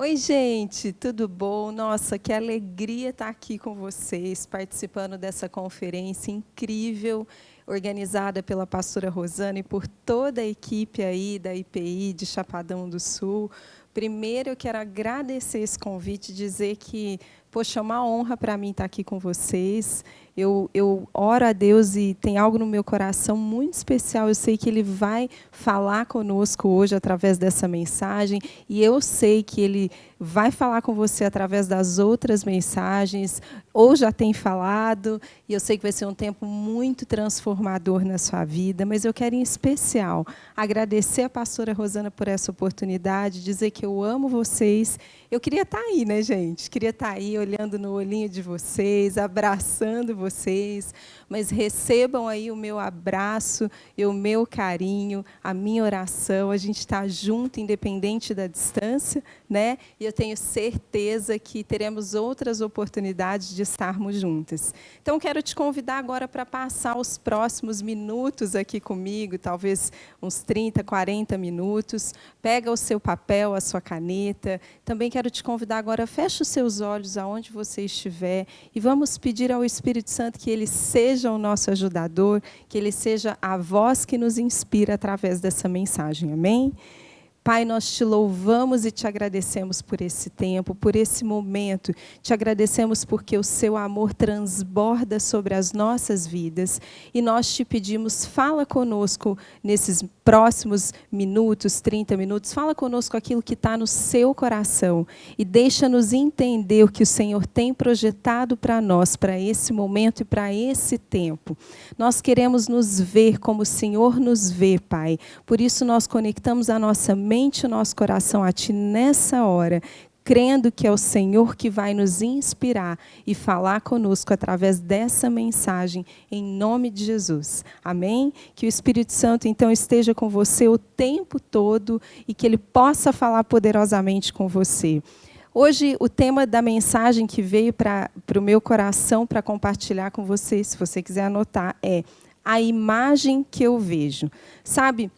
Oi, gente, tudo bom? Nossa, que alegria estar aqui com vocês, participando dessa conferência incrível, organizada pela pastora Rosana e por toda a equipe aí da IPI de Chapadão do Sul. Primeiro, eu quero agradecer esse convite, dizer que, poxa, é uma honra para mim estar aqui com vocês. Eu oro a Deus e tem algo no meu coração muito especial. Eu sei que Ele vai falar conosco hoje através dessa mensagem e eu sei que Ele vai falar com você através das outras mensagens, ou já tem falado, e eu sei que vai ser um tempo muito transformador na sua vida, mas eu quero, em especial, agradecer a pastora Rosana por essa oportunidade, dizer que eu amo vocês. Eu queria estar aí, né, gente? Queria estar aí, olhando no olhinho de vocês, abraçando vocês, mas recebam aí o meu abraço e o meu carinho, a minha oração. A gente está junto, independente da distância, né? E eu tenho certeza que teremos outras oportunidades de estarmos juntas. Então, quero te convidar agora para passar os próximos minutos aqui comigo, talvez uns 30, 40 minutos. Pega o seu papel, a sua caneta. Também quero te convidar agora, feche os seus olhos aonde você estiver e vamos pedir ao Espírito Santo que Ele seja o nosso ajudador, que Ele seja a voz que nos inspira através dessa mensagem. Amém? Pai, nós te louvamos e te agradecemos por esse tempo, por esse momento. Te agradecemos porque o seu amor transborda sobre as nossas vidas. E nós te pedimos, fala conosco nesses próximos minutos, 30 minutos. Fala conosco aquilo que está no seu coração. E deixa-nos entender o que o Senhor tem projetado para nós, para esse momento e para esse tempo. Nós queremos nos ver como o Senhor nos vê, Pai. Por isso nós conectamos a nossa mente e o nosso coração a Ti nessa hora, crendo que é o Senhor que vai nos inspirar e falar conosco através dessa mensagem, em nome de Jesus. Amém? Que o Espírito Santo, então, esteja com você o tempo todo e que Ele possa falar poderosamente com você. Hoje, o tema da mensagem que veio para o meu coração para compartilhar com você, se você quiser anotar, é a imagem que eu vejo. Sabe,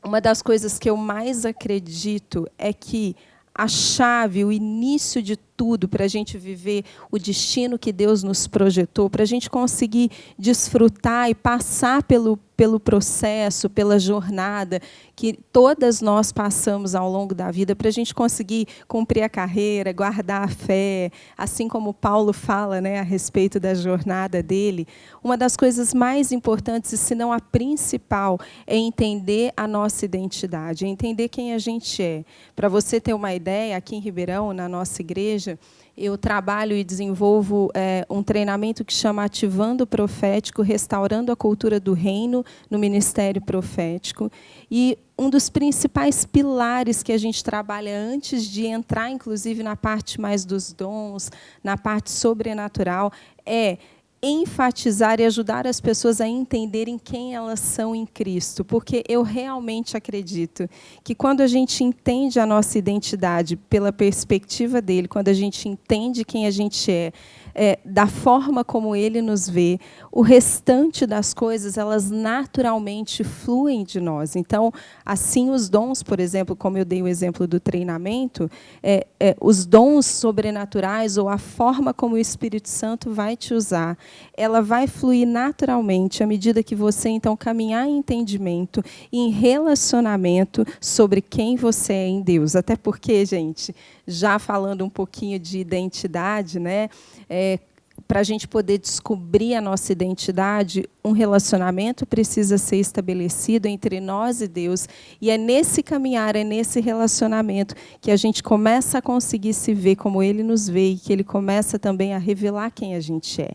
uma das coisas que eu mais acredito é que a chave, o início de tudo para a gente viver o destino que Deus nos projetou, para a gente conseguir desfrutar e passar pelo processo, pela jornada que todas nós passamos ao longo da vida, para a gente conseguir cumprir a carreira, guardar a fé, assim como Paulo fala, né, a respeito da jornada dele. Uma das coisas mais importantes, e se não a principal, é entender a nossa identidade, é entender quem a gente é. Para você ter uma ideia, aqui em Ribeirão, na nossa igreja, eu trabalho e desenvolvo um treinamento que chama Ativando o Profético, Restaurando a Cultura do Reino no Ministério Profético. E um dos principais pilares que a gente trabalha antes de entrar, inclusive, na parte mais dos dons, na parte sobrenatural, é enfatizar e ajudar as pessoas a entenderem quem elas são em Cristo, porque eu realmente acredito que quando a gente entende a nossa identidade pela perspectiva dele, quando a gente entende quem a gente é, da forma como ele nos vê, o restante das coisas, elas naturalmente fluem de nós. Então, assim, os dons, por exemplo, como eu dei o exemplo do treinamento, os dons sobrenaturais ou a forma como o Espírito Santo vai te usar, ela vai fluir naturalmente à medida que você, então, caminhar em entendimento e em relacionamento sobre quem você é em Deus. Até porque, gente, já falando um pouquinho de identidade, né, para a gente poder descobrir a nossa identidade, um relacionamento precisa ser estabelecido entre nós e Deus. E é nesse caminhar, é nesse relacionamento que a gente começa a conseguir se ver como Ele nos vê e que Ele começa também a revelar quem a gente é.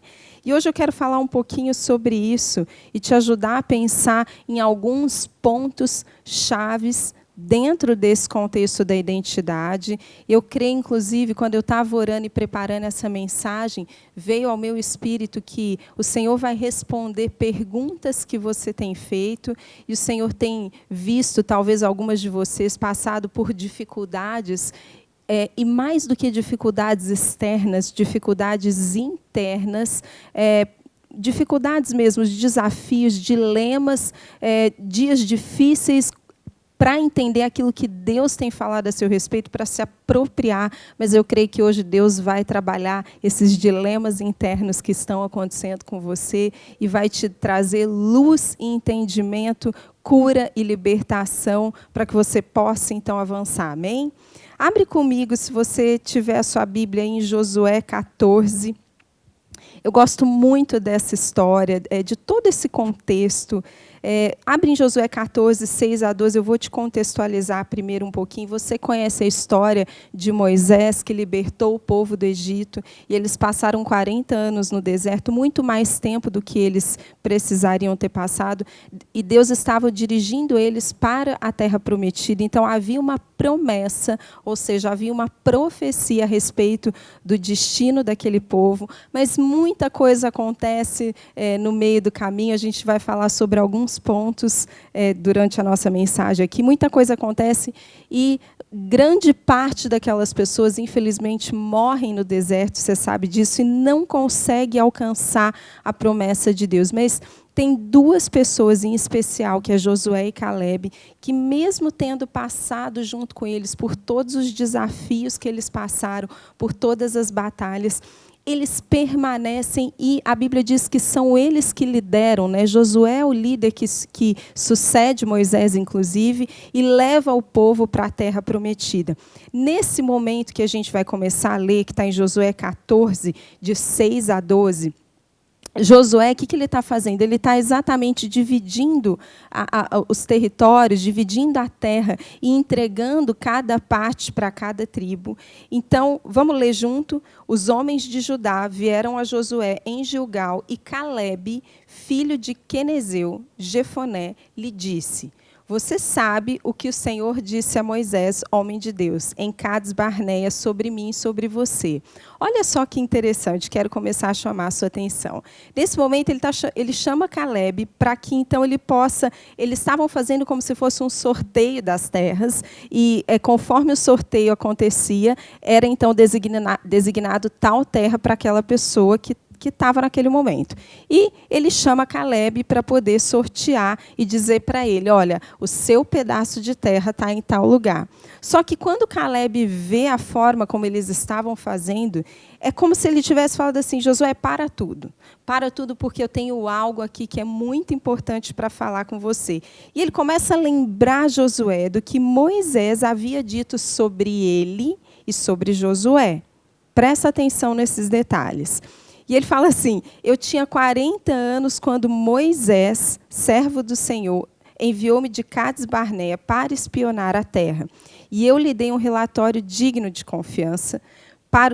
E hoje eu quero falar um pouquinho sobre isso e te ajudar a pensar em alguns pontos chaves dentro desse contexto da identidade. Eu creio, inclusive, quando eu estava orando e preparando essa mensagem, veio ao meu espírito que o Senhor vai responder perguntas que você tem feito, e o Senhor tem visto, talvez, algumas de vocês passado por dificuldades, e mais do que dificuldades externas, dificuldades internas, dificuldades mesmo, desafios, dilemas, dias difíceis, para entender aquilo que Deus tem falado a seu respeito, para se apropriar. Mas eu creio que hoje Deus vai trabalhar esses dilemas internos que estão acontecendo com você e vai te trazer luz e entendimento, cura e libertação para que você possa, então, avançar. Amém? Abre comigo, se você tiver a sua Bíblia, em Josué 14. Eu gosto muito dessa história, de todo esse contexto. Abre em Josué 14, 6 a 12, eu vou te contextualizar primeiro um pouquinho. Você conhece a história de Moisés, que libertou o povo do Egito, e eles passaram 40 anos no deserto, muito mais tempo do que eles precisariam ter passado, e Deus estava dirigindo eles para a terra prometida. Então, havia uma promessa, ou seja, havia uma profecia a respeito do destino daquele povo, mas muita coisa acontece no meio do caminho. A gente vai falar sobre alguns pontos durante a nossa mensagem aqui. Muita coisa acontece e grande parte daquelas pessoas, infelizmente, morrem no deserto, você sabe disso, e não consegue alcançar a promessa de Deus. Mas tem duas pessoas em especial, que é Josué e Calebe, que mesmo tendo passado junto com eles por todos os desafios que eles passaram, por todas as batalhas, eles permanecem, e a Bíblia diz que são eles que lideram, né? Josué é o líder que sucede Moisés, inclusive, e leva o povo para a terra prometida. Nesse momento que a gente vai começar a ler, que está em Josué 14, de 6 a 12, Josué, o que ele está fazendo? Ele está exatamente dividindo os territórios, dividindo a terra e entregando cada parte para cada tribo. Então, vamos ler junto. Os homens de Judá vieram a Josué em Gilgal, e Calebe, filho de Quenezeu, Jefoné, lhe disse: você sabe o que o Senhor disse a Moisés, homem de Deus, em Cades Barneia, sobre mim e sobre você. Olha só que interessante, quero começar a chamar a sua atenção. Nesse momento, ele chama Calebe para que, então, ele possa... Eles estavam fazendo como se fosse um sorteio das terras, e conforme o sorteio acontecia, era, então, designado tal terra para aquela pessoa que estava naquele momento. E ele chama Calebe para poder sortear e dizer para ele: olha, o seu pedaço de terra está em tal lugar. Só que quando Calebe vê a forma como eles estavam fazendo, é como se ele tivesse falado assim: Josué, para tudo. Para tudo, porque eu tenho algo aqui que é muito importante para falar com você. E ele começa a lembrar Josué do que Moisés havia dito sobre ele e sobre Josué. Presta atenção nesses detalhes. E ele fala assim: eu tinha 40 anos quando Moisés, servo do Senhor, enviou-me de Cades Barneia para espionar a terra. E eu lhe dei um relatório digno de confiança,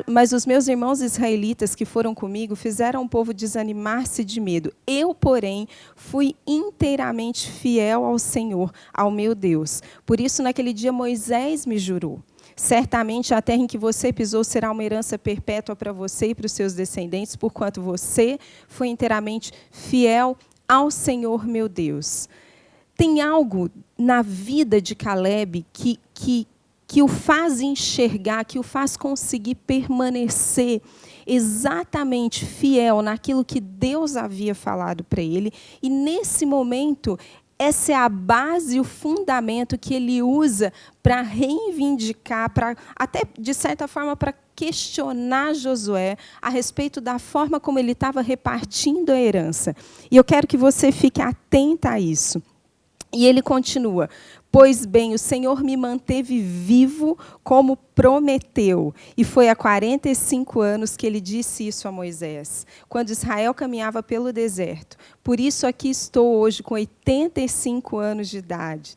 mas os meus irmãos israelitas que foram comigo fizeram o povo desanimar-se de medo. Eu, porém, fui inteiramente fiel ao Senhor, ao meu Deus. Por isso, naquele dia, Moisés me jurou: certamente a terra em que você pisou será uma herança perpétua para você e para os seus descendentes, porquanto você foi inteiramente fiel ao Senhor, meu Deus. Tem algo na vida de Calebe que o faz enxergar, que o faz conseguir permanecer exatamente fiel naquilo que Deus havia falado para ele. E, nesse momento, essa é a base, o fundamento que ele usa para reivindicar, até, de certa forma, para questionar Josué a respeito da forma como ele estava repartindo a herança. E eu quero que você fique atenta a isso. E ele continua: pois bem, o Senhor me manteve vivo como prometeu. E foi há 45 anos que ele disse isso a Moisés, quando Israel caminhava pelo deserto. Por isso aqui estou hoje, com 85 anos de idade.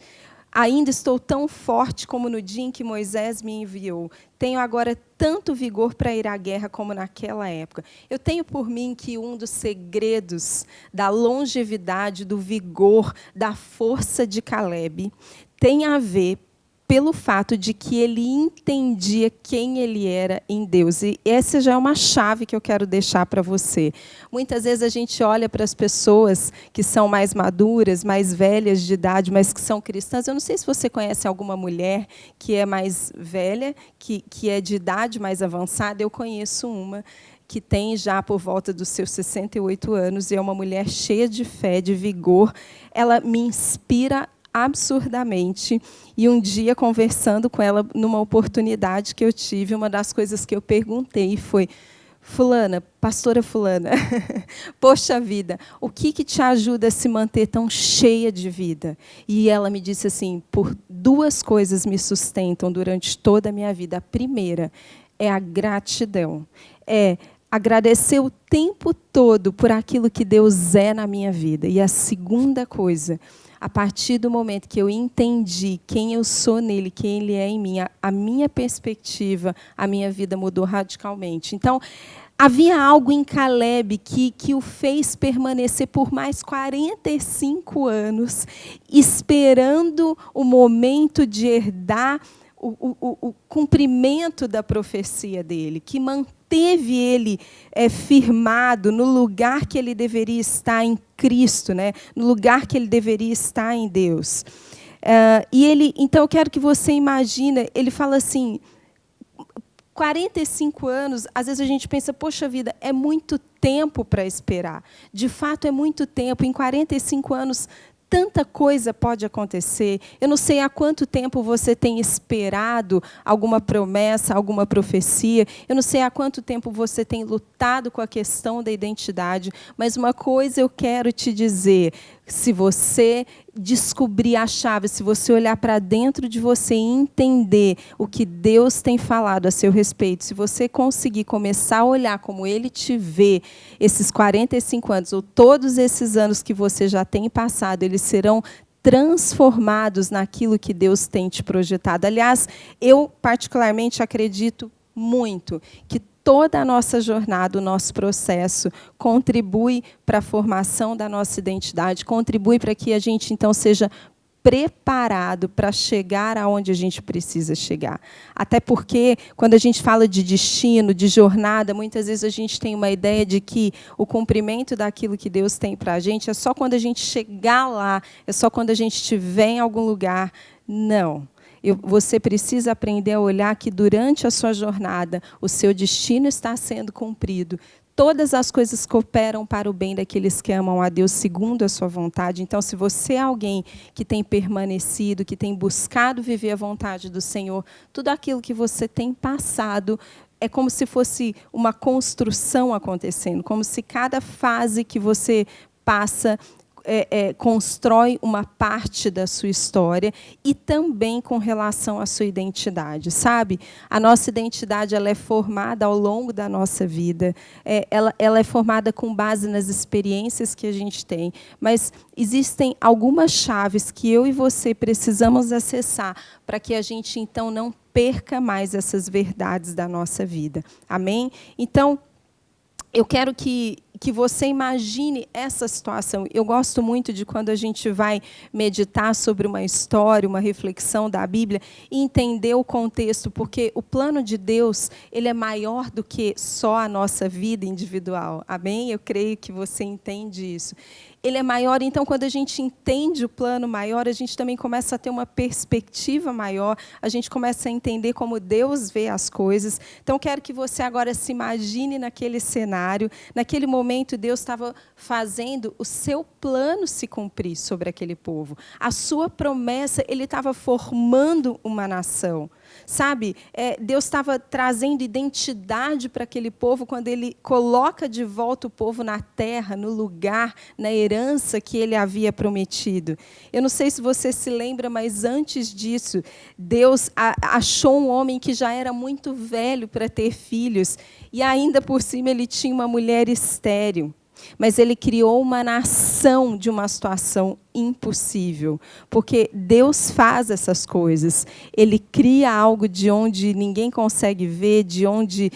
Ainda estou tão forte como no dia em que Moisés me enviou. Tenho agora tanto vigor para ir à guerra como naquela época. Eu tenho por mim que um dos segredos da longevidade, do vigor, da força de Calebe tem a ver pelo fato de que ele entendia quem ele era em Deus. E essa já é uma chave que eu quero deixar para você. Muitas vezes a gente olha para as pessoas que são mais maduras, mais velhas de idade, mas que são cristãs. Eu não sei se você conhece alguma mulher que é mais velha, que é de idade mais avançada. Eu conheço uma que tem já por volta dos seus 68 anos e é uma mulher cheia de fé, de vigor. Ela me inspira absurdamente. E um dia, conversando com ela, numa oportunidade que eu tive, uma das coisas que eu perguntei foi: fulana, pastora fulana, poxa vida, o que te ajuda a se manter tão cheia de vida? E ela me disse assim: por duas coisas me sustentam durante toda a minha vida. A primeira é a gratidão. É agradecer o tempo todo por aquilo que Deus é na minha vida. E a segunda coisa, a partir do momento que eu entendi quem eu sou nele, quem ele é em mim, a minha perspectiva, a minha vida mudou radicalmente. Então, havia algo em Caleb que o fez permanecer por mais 45 anos, esperando o momento de herdar o cumprimento da profecia dele, que manteve ele firmado no lugar que ele deveria estar em Cristo, né? No lugar que ele deveria estar em Deus. Então, eu quero que você imagine, ele fala assim, 45 anos, às vezes a gente pensa, poxa vida, é muito tempo para esperar. De fato, é muito tempo. Em 45 anos, tanta coisa pode acontecer. Eu não sei há quanto tempo você tem esperado alguma promessa, alguma profecia. Eu não sei há quanto tempo você tem lutado com a questão da identidade. Mas uma coisa eu quero te dizer: se você descobrir a chave, se você olhar para dentro de você e entender o que Deus tem falado a seu respeito, se você conseguir começar a olhar como Ele te vê, esses 45 anos, ou todos esses anos que você já tem passado, eles serão transformados naquilo que Deus tem te projetado. Aliás, eu particularmente acredito muito que toda a nossa jornada, o nosso processo, contribui para a formação da nossa identidade, contribui para que a gente, então, seja preparado para chegar aonde a gente precisa chegar. Até porque, quando a gente fala de destino, de jornada, muitas vezes a gente tem uma ideia de que o cumprimento daquilo que Deus tem para a gente é só quando a gente chegar lá, é só quando a gente estiver em algum lugar. Não. Você precisa aprender a olhar que durante a sua jornada o seu destino está sendo cumprido. Todas as coisas cooperam para o bem daqueles que amam a Deus segundo a sua vontade. Então, se você é alguém que tem permanecido, que tem buscado viver a vontade do Senhor, tudo aquilo que você tem passado é como se fosse uma construção acontecendo, como se cada fase que você passa constrói uma parte da sua história e também com relação à sua identidade, sabe? A nossa identidade ela é formada ao longo da nossa vida, ela é formada com base nas experiências que a gente tem, mas existem algumas chaves que eu e você precisamos acessar para que a gente, então, não perca mais essas verdades da nossa vida. Amém? Então, eu quero que você imagine essa situação. Eu gosto muito de quando a gente vai meditar sobre uma história, uma reflexão da Bíblia, e entender o contexto, porque o plano de Deus ele é maior do que só a nossa vida individual. Amém? Eu creio que você entende isso. Ele é maior, então, quando a gente entende o plano maior, a gente também começa a ter uma perspectiva maior, a gente começa a entender como Deus vê as coisas. Então, quero que você agora se imagine naquele cenário, naquele momento, Deus estava fazendo o seu plano se cumprir sobre aquele povo. A sua promessa, Ele estava formando uma nação. Sabe, Deus estava trazendo identidade para aquele povo quando Ele coloca de volta o povo na terra, no lugar, na herança que Ele havia prometido. Eu não sei se você se lembra, mas antes disso, Deus achou um homem que já era muito velho para ter filhos e ainda por cima ele tinha uma mulher estéril. Mas Ele criou uma nação de uma situação impossível, porque Deus faz essas coisas. Ele cria algo de onde ninguém consegue ver, de onde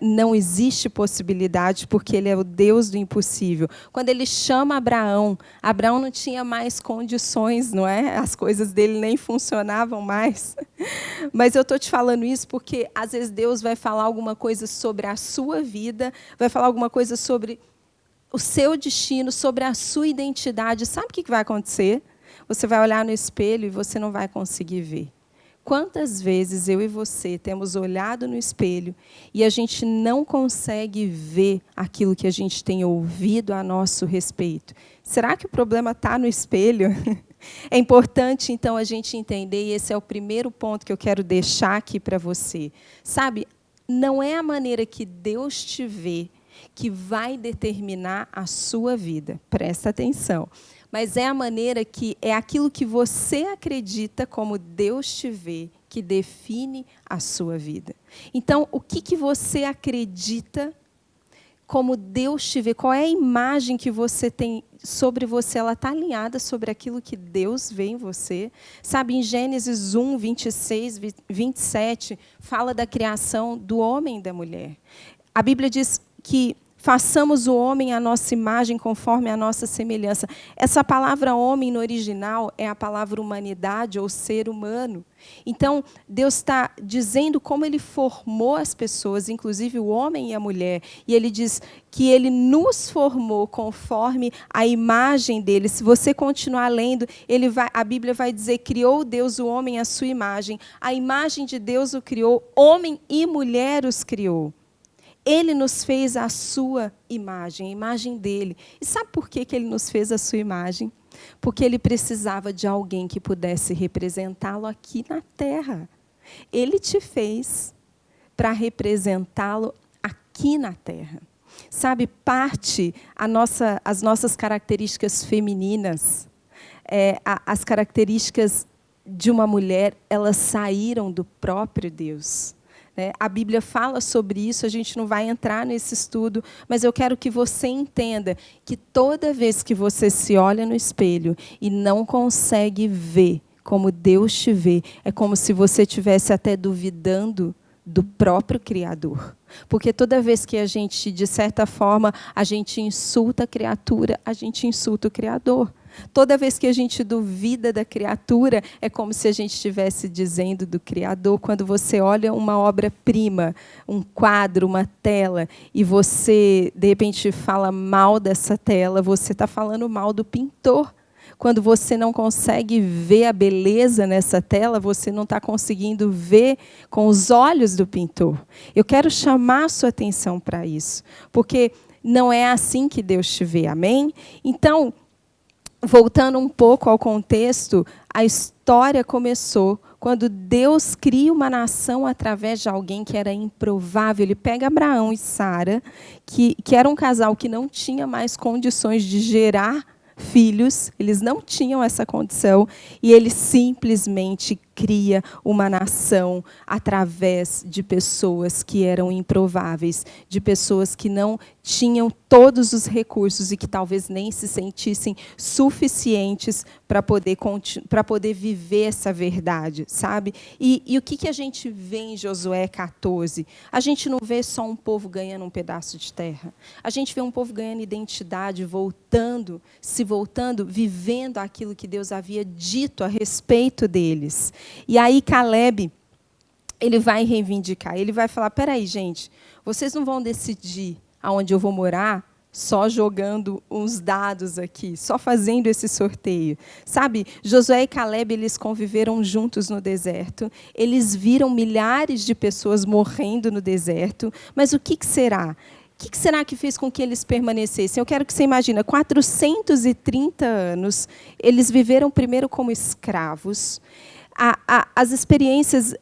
não existe possibilidade, porque Ele é o Deus do impossível. Quando Ele chama Abraão, Abraão não tinha mais condições, não é? As coisas dele nem funcionavam mais. Mas eu estou te falando isso porque, às vezes, Deus vai falar alguma coisa sobre a sua vida, vai falar alguma coisa sobre o seu destino, sobre a sua identidade. Sabe o que vai acontecer? Você vai olhar no espelho e você não vai conseguir ver. Quantas vezes eu e você temos olhado no espelho e a gente não consegue ver aquilo que a gente tem ouvido a nosso respeito? Será que o problema está no espelho? É importante, então, a gente entender, e esse é o primeiro ponto que eu quero deixar aqui para você. Sabe, não é a maneira que Deus te vê que vai determinar a sua vida. Presta atenção. Mas é a maneira que é aquilo que você acredita como Deus te vê que define a sua vida. Então, o que você acredita como Deus te vê? Qual é a imagem que você tem sobre você? Ela está alinhada sobre aquilo que Deus vê em você? Sabe, em Gênesis 1, 26, 27, fala da criação do homem e da mulher. A Bíblia diz que façamos o homem à nossa imagem, conforme a nossa semelhança. Essa palavra homem, no original, é a palavra humanidade, ou ser humano. Então, Deus está dizendo como Ele formou as pessoas, inclusive o homem e a mulher. E Ele diz que Ele nos formou conforme a imagem dEle. Se você continuar lendo, a Bíblia vai dizer, criou Deus o homem à sua imagem. A imagem de Deus o criou, homem e mulher os criou. Ele nos fez a sua imagem, a imagem dele. E sabe por que Ele nos fez a sua imagem? Porque Ele precisava de alguém que pudesse representá-lo aqui na terra. Ele te fez para representá-lo aqui na terra. Sabe, as nossas características femininas, as características de uma mulher, elas saíram do próprio Deus. A Bíblia fala sobre isso, a gente não vai entrar nesse estudo, mas eu quero que você entenda que toda vez que você se olha no espelho e não consegue ver como Deus te vê, é como se você estivesse até duvidando do próprio Criador. Porque toda vez que a gente, de certa forma, a gente insulta a criatura, a gente insulta o Criador. Toda vez que a gente duvida da criatura, é como se a gente estivesse dizendo do Criador. Quando você olha uma obra-prima, um quadro, uma tela, e você, de repente, fala mal dessa tela, você está falando mal do pintor. Quando você não consegue ver a beleza nessa tela, você não está conseguindo ver com os olhos do pintor. Eu quero chamar a sua atenção para isso, porque não é assim que Deus te vê, amém? Então, voltando um pouco ao contexto, a história começou quando Deus cria uma nação através de alguém que era improvável. Ele pega Abraão e Sara, que era um casal que não tinha mais condições de gerar filhos, eles não tinham essa condição, e ele simplesmente cria uma nação através de pessoas que eram improváveis, de pessoas que não tinham todos os recursos e que talvez nem se sentissem suficientes para poder viver essa verdade, sabe? E o que a gente vê em Josué 14? A gente não vê só um povo ganhando um pedaço de terra. A gente vê um povo ganhando identidade, se voltando, vivendo aquilo que Deus havia dito a respeito deles. E aí Caleb, ele vai reivindicar, ele vai falar, peraí, gente, vocês não vão decidir aonde eu vou morar só jogando uns dados aqui, só fazendo esse sorteio. Sabe, Josué e Caleb, eles conviveram juntos no deserto, eles viram milhares de pessoas morrendo no deserto, mas o que será? O que será que fez com que eles permanecessem? Eu quero que você imagine, 430 anos, eles viveram primeiro como escravos. As experiências,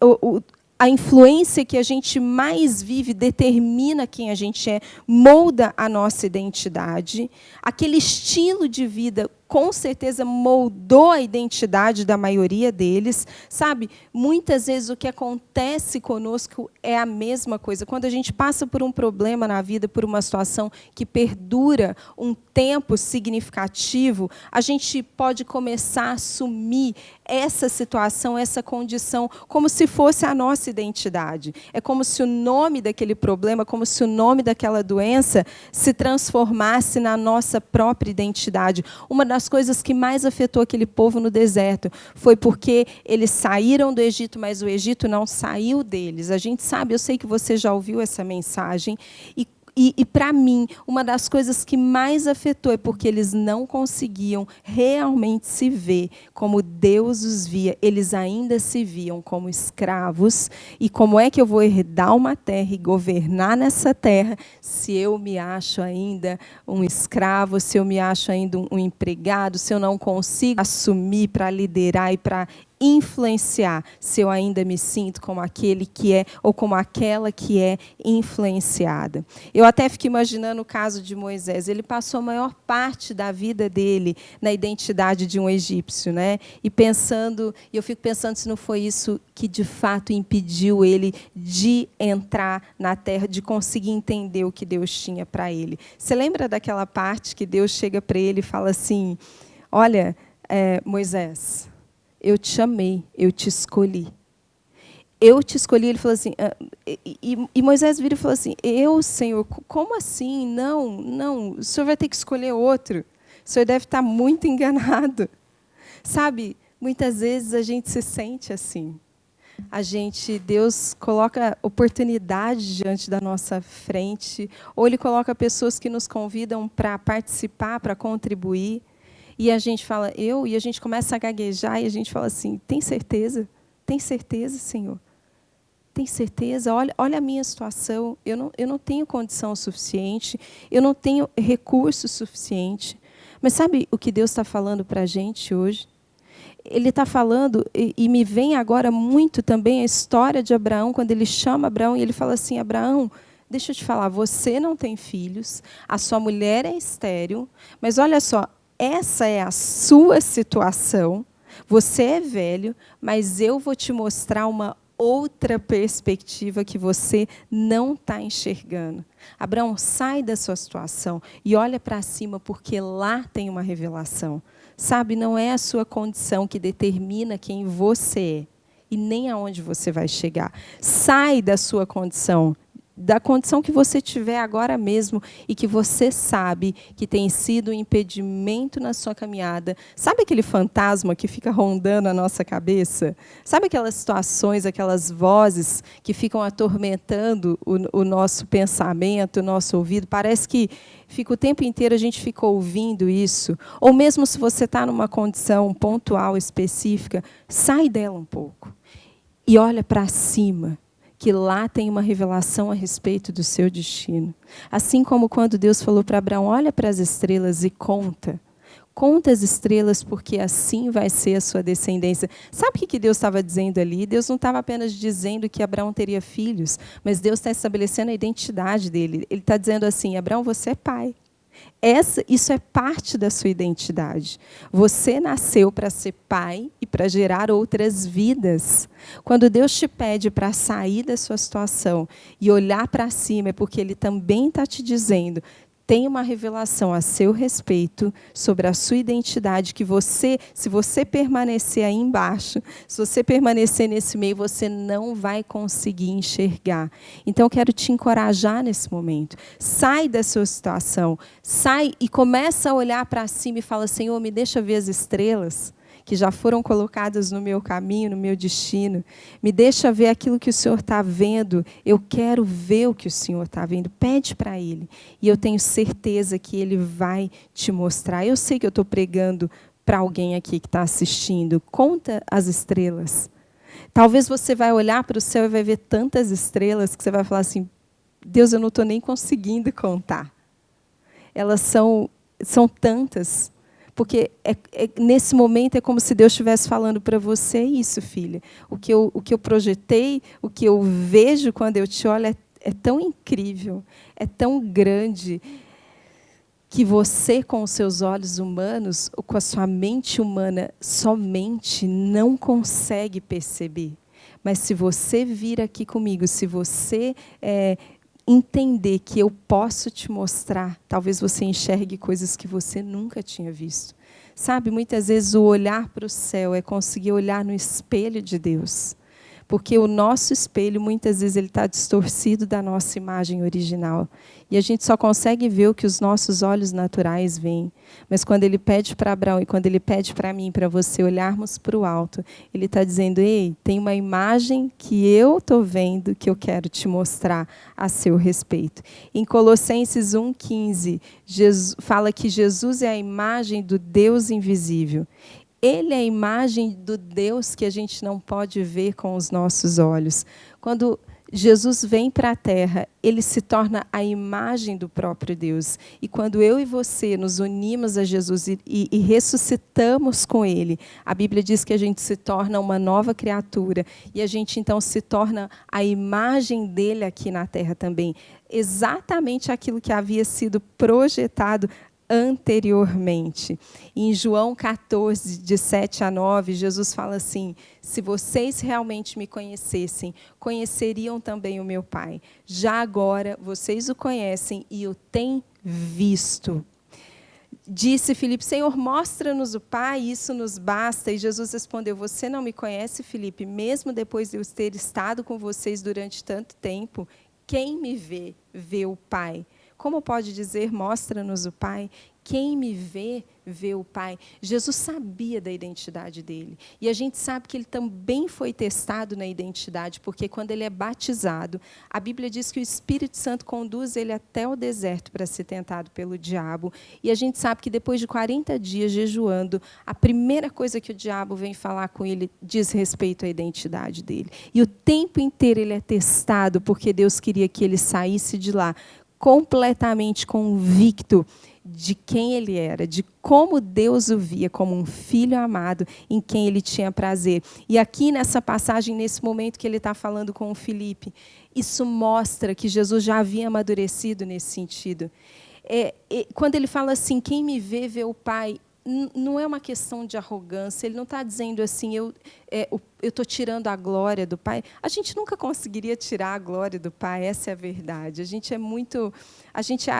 a influência que a gente mais vive determina quem a gente é, molda a nossa identidade. Aquele estilo de vida, com certeza, moldou a identidade da maioria deles. Sabe, muitas vezes o que acontece conosco é a mesma coisa. Quando a gente passa por um problema na vida, por uma situação que perdura um tempo significativo, a gente pode começar a assumir essa situação, essa condição, como se fosse a nossa identidade. É como se o nome daquele problema, como se o nome daquela doença se transformasse na nossa própria identidade. Uma das coisas que mais afetou aquele povo no deserto foi porque eles saíram do Egito, mas o Egito não saiu deles. A gente sabe, eu sei que você já ouviu essa mensagem, E para mim, uma das coisas que mais afetou é porque eles não conseguiam realmente se ver como Deus os via. Eles ainda se viam como escravos. E como é que eu vou herdar uma terra e governar nessa terra se eu me acho ainda um escravo, se eu me acho ainda um empregado, se eu não consigo assumir para liderar e para influenciar, se eu ainda me sinto como aquele que é, ou como aquela que é influenciada. Eu até fico imaginando o caso de Moisés. Ele passou a maior parte da vida dele na identidade de um egípcio, né? E eu fico pensando se não foi isso que de fato impediu ele de entrar na terra, de conseguir entender o que Deus tinha para ele. Você lembra daquela parte que Deus chega para ele e fala assim: olha, Moisés, eu te amei, eu te escolhi. Eu te escolhi, ele falou assim, e Moisés vira e falou assim, Senhor, como assim? Não, o senhor vai ter que escolher outro. O senhor deve estar muito enganado. Sabe, muitas vezes a gente se sente assim. Deus coloca oportunidades diante da nossa frente, ou Ele coloca pessoas que nos convidam para participar, para contribuir. E a gente fala, e a gente começa a gaguejar e a gente fala assim, tem certeza? Tem certeza, Senhor? Tem certeza? Olha a minha situação, eu não tenho condição suficiente, eu não tenho recurso suficiente. Mas sabe o que Deus está falando para a gente hoje? Ele está falando, e me vem agora muito também a história de Abraão, quando ele chama Abraão e ele fala assim, Abraão, deixa eu te falar, você não tem filhos, a sua mulher é estéril, mas olha só, essa é a sua situação, você é velho, mas eu vou te mostrar uma outra perspectiva que você não está enxergando. Abraão, sai da sua situação e olha para cima, porque lá tem uma revelação. Sabe, não é a sua condição que determina quem você é e nem aonde você vai chegar. Sai da sua condição, da condição que você tiver agora mesmo e que você sabe que tem sido um impedimento na sua caminhada. Sabe aquele fantasma que fica rondando a nossa cabeça? Sabe aquelas situações, aquelas vozes que ficam atormentando o nosso pensamento, o nosso ouvido? Parece que fica o tempo inteiro, a gente fica ouvindo isso. Ou mesmo se você está numa condição pontual, específica, sai dela um pouco e olha para cima, que lá tem uma revelação a respeito do seu destino. Assim como quando Deus falou para Abraão, olha para as estrelas e conta. Conta as estrelas, porque assim vai ser a sua descendência. Sabe o que Deus estava dizendo ali? Deus não estava apenas dizendo que Abraão teria filhos, mas Deus está estabelecendo a identidade dele. Ele está dizendo assim, Abraão, você é pai. Isso é parte da sua identidade. Você nasceu para ser pai e para gerar outras vidas. Quando Deus te pede para sair da sua situação e olhar para cima, é porque Ele também está te dizendo, tem uma revelação a seu respeito sobre a sua identidade, que se você permanecer aí embaixo, se você permanecer nesse meio, você não vai conseguir enxergar. Então, eu quero te encorajar nesse momento. Sai da sua situação, sai e começa a olhar para cima e fala, Senhor, me deixa ver as estrelas que já foram colocadas no meu caminho, no meu destino. Me deixa ver aquilo que o Senhor está vendo. Eu quero ver o que o Senhor está vendo. Pede para Ele. E eu tenho certeza que Ele vai te mostrar. Eu sei que eu estou pregando para alguém aqui que está assistindo. Conta as estrelas. Talvez você vai olhar para o céu e vai ver tantas estrelas que você vai falar assim, Deus, eu não estou nem conseguindo contar. Elas são tantas. Porque nesse momento é como se Deus estivesse falando para você, isso, filha. O que eu projetei, o que eu vejo quando eu te olho é tão incrível, é tão grande, que você, com os seus olhos humanos, ou com a sua mente humana, somente não consegue perceber. Mas se você vir aqui comigo, se você entender que eu posso te mostrar, talvez você enxergue coisas que você nunca tinha visto. Sabe, muitas vezes o olhar para o céu é conseguir olhar no espelho de Deus. porque o nosso espelho, muitas vezes, ele está distorcido da nossa imagem original. E a gente só consegue ver o que os nossos olhos naturais veem. Mas quando ele pede para Abraão e quando ele pede para mim, para você olharmos para o alto, ele está dizendo, ei, tem uma imagem que eu estou vendo que eu quero te mostrar a seu respeito. Em Colossenses 1,15, fala que Jesus é a imagem do Deus invisível. Ele é a imagem do Deus que a gente não pode ver com os nossos olhos. Quando Jesus vem para a terra, ele se torna a imagem do próprio Deus. E quando eu e você nos unimos a Jesus e ressuscitamos com ele, a Bíblia diz que a gente se torna uma nova criatura. E a gente, então, se torna a imagem dele aqui na terra também. Exatamente aquilo que havia sido projetado anteriormente. Em João 14, de 7 a 9, Jesus fala assim, se vocês realmente me conhecessem, conheceriam também o meu Pai. Já agora, vocês o conhecem e o têm visto. Disse Filipe, Senhor, mostra-nos o Pai, isso nos basta. E Jesus respondeu, você não me conhece, Filipe, mesmo depois de eu ter estado com vocês durante tanto tempo, quem me vê, vê o Pai. Como pode dizer, mostra-nos o Pai? Quem me vê, vê o Pai. Jesus sabia da identidade dele. E a gente sabe que ele também foi testado na identidade, porque quando ele é batizado, a Bíblia diz que o Espírito Santo conduz ele até o deserto para ser tentado pelo diabo. E a gente sabe que depois de 40 dias jejuando, a primeira coisa que o diabo vem falar com ele diz respeito à identidade dele. E o tempo inteiro ele é testado, porque Deus queria que ele saísse de lá completamente convicto de quem ele era, de como Deus o via como um filho amado em quem ele tinha prazer. E aqui nessa passagem, nesse momento que ele está falando com o Filipe, isso mostra que Jesus já havia amadurecido nesse sentido. Quando ele fala assim, quem me vê, vê o Pai, não é uma questão de arrogância, ele não está dizendo assim, eu estou tirando a glória do Pai. A gente nunca conseguiria tirar a glória do Pai, essa é a verdade. A gente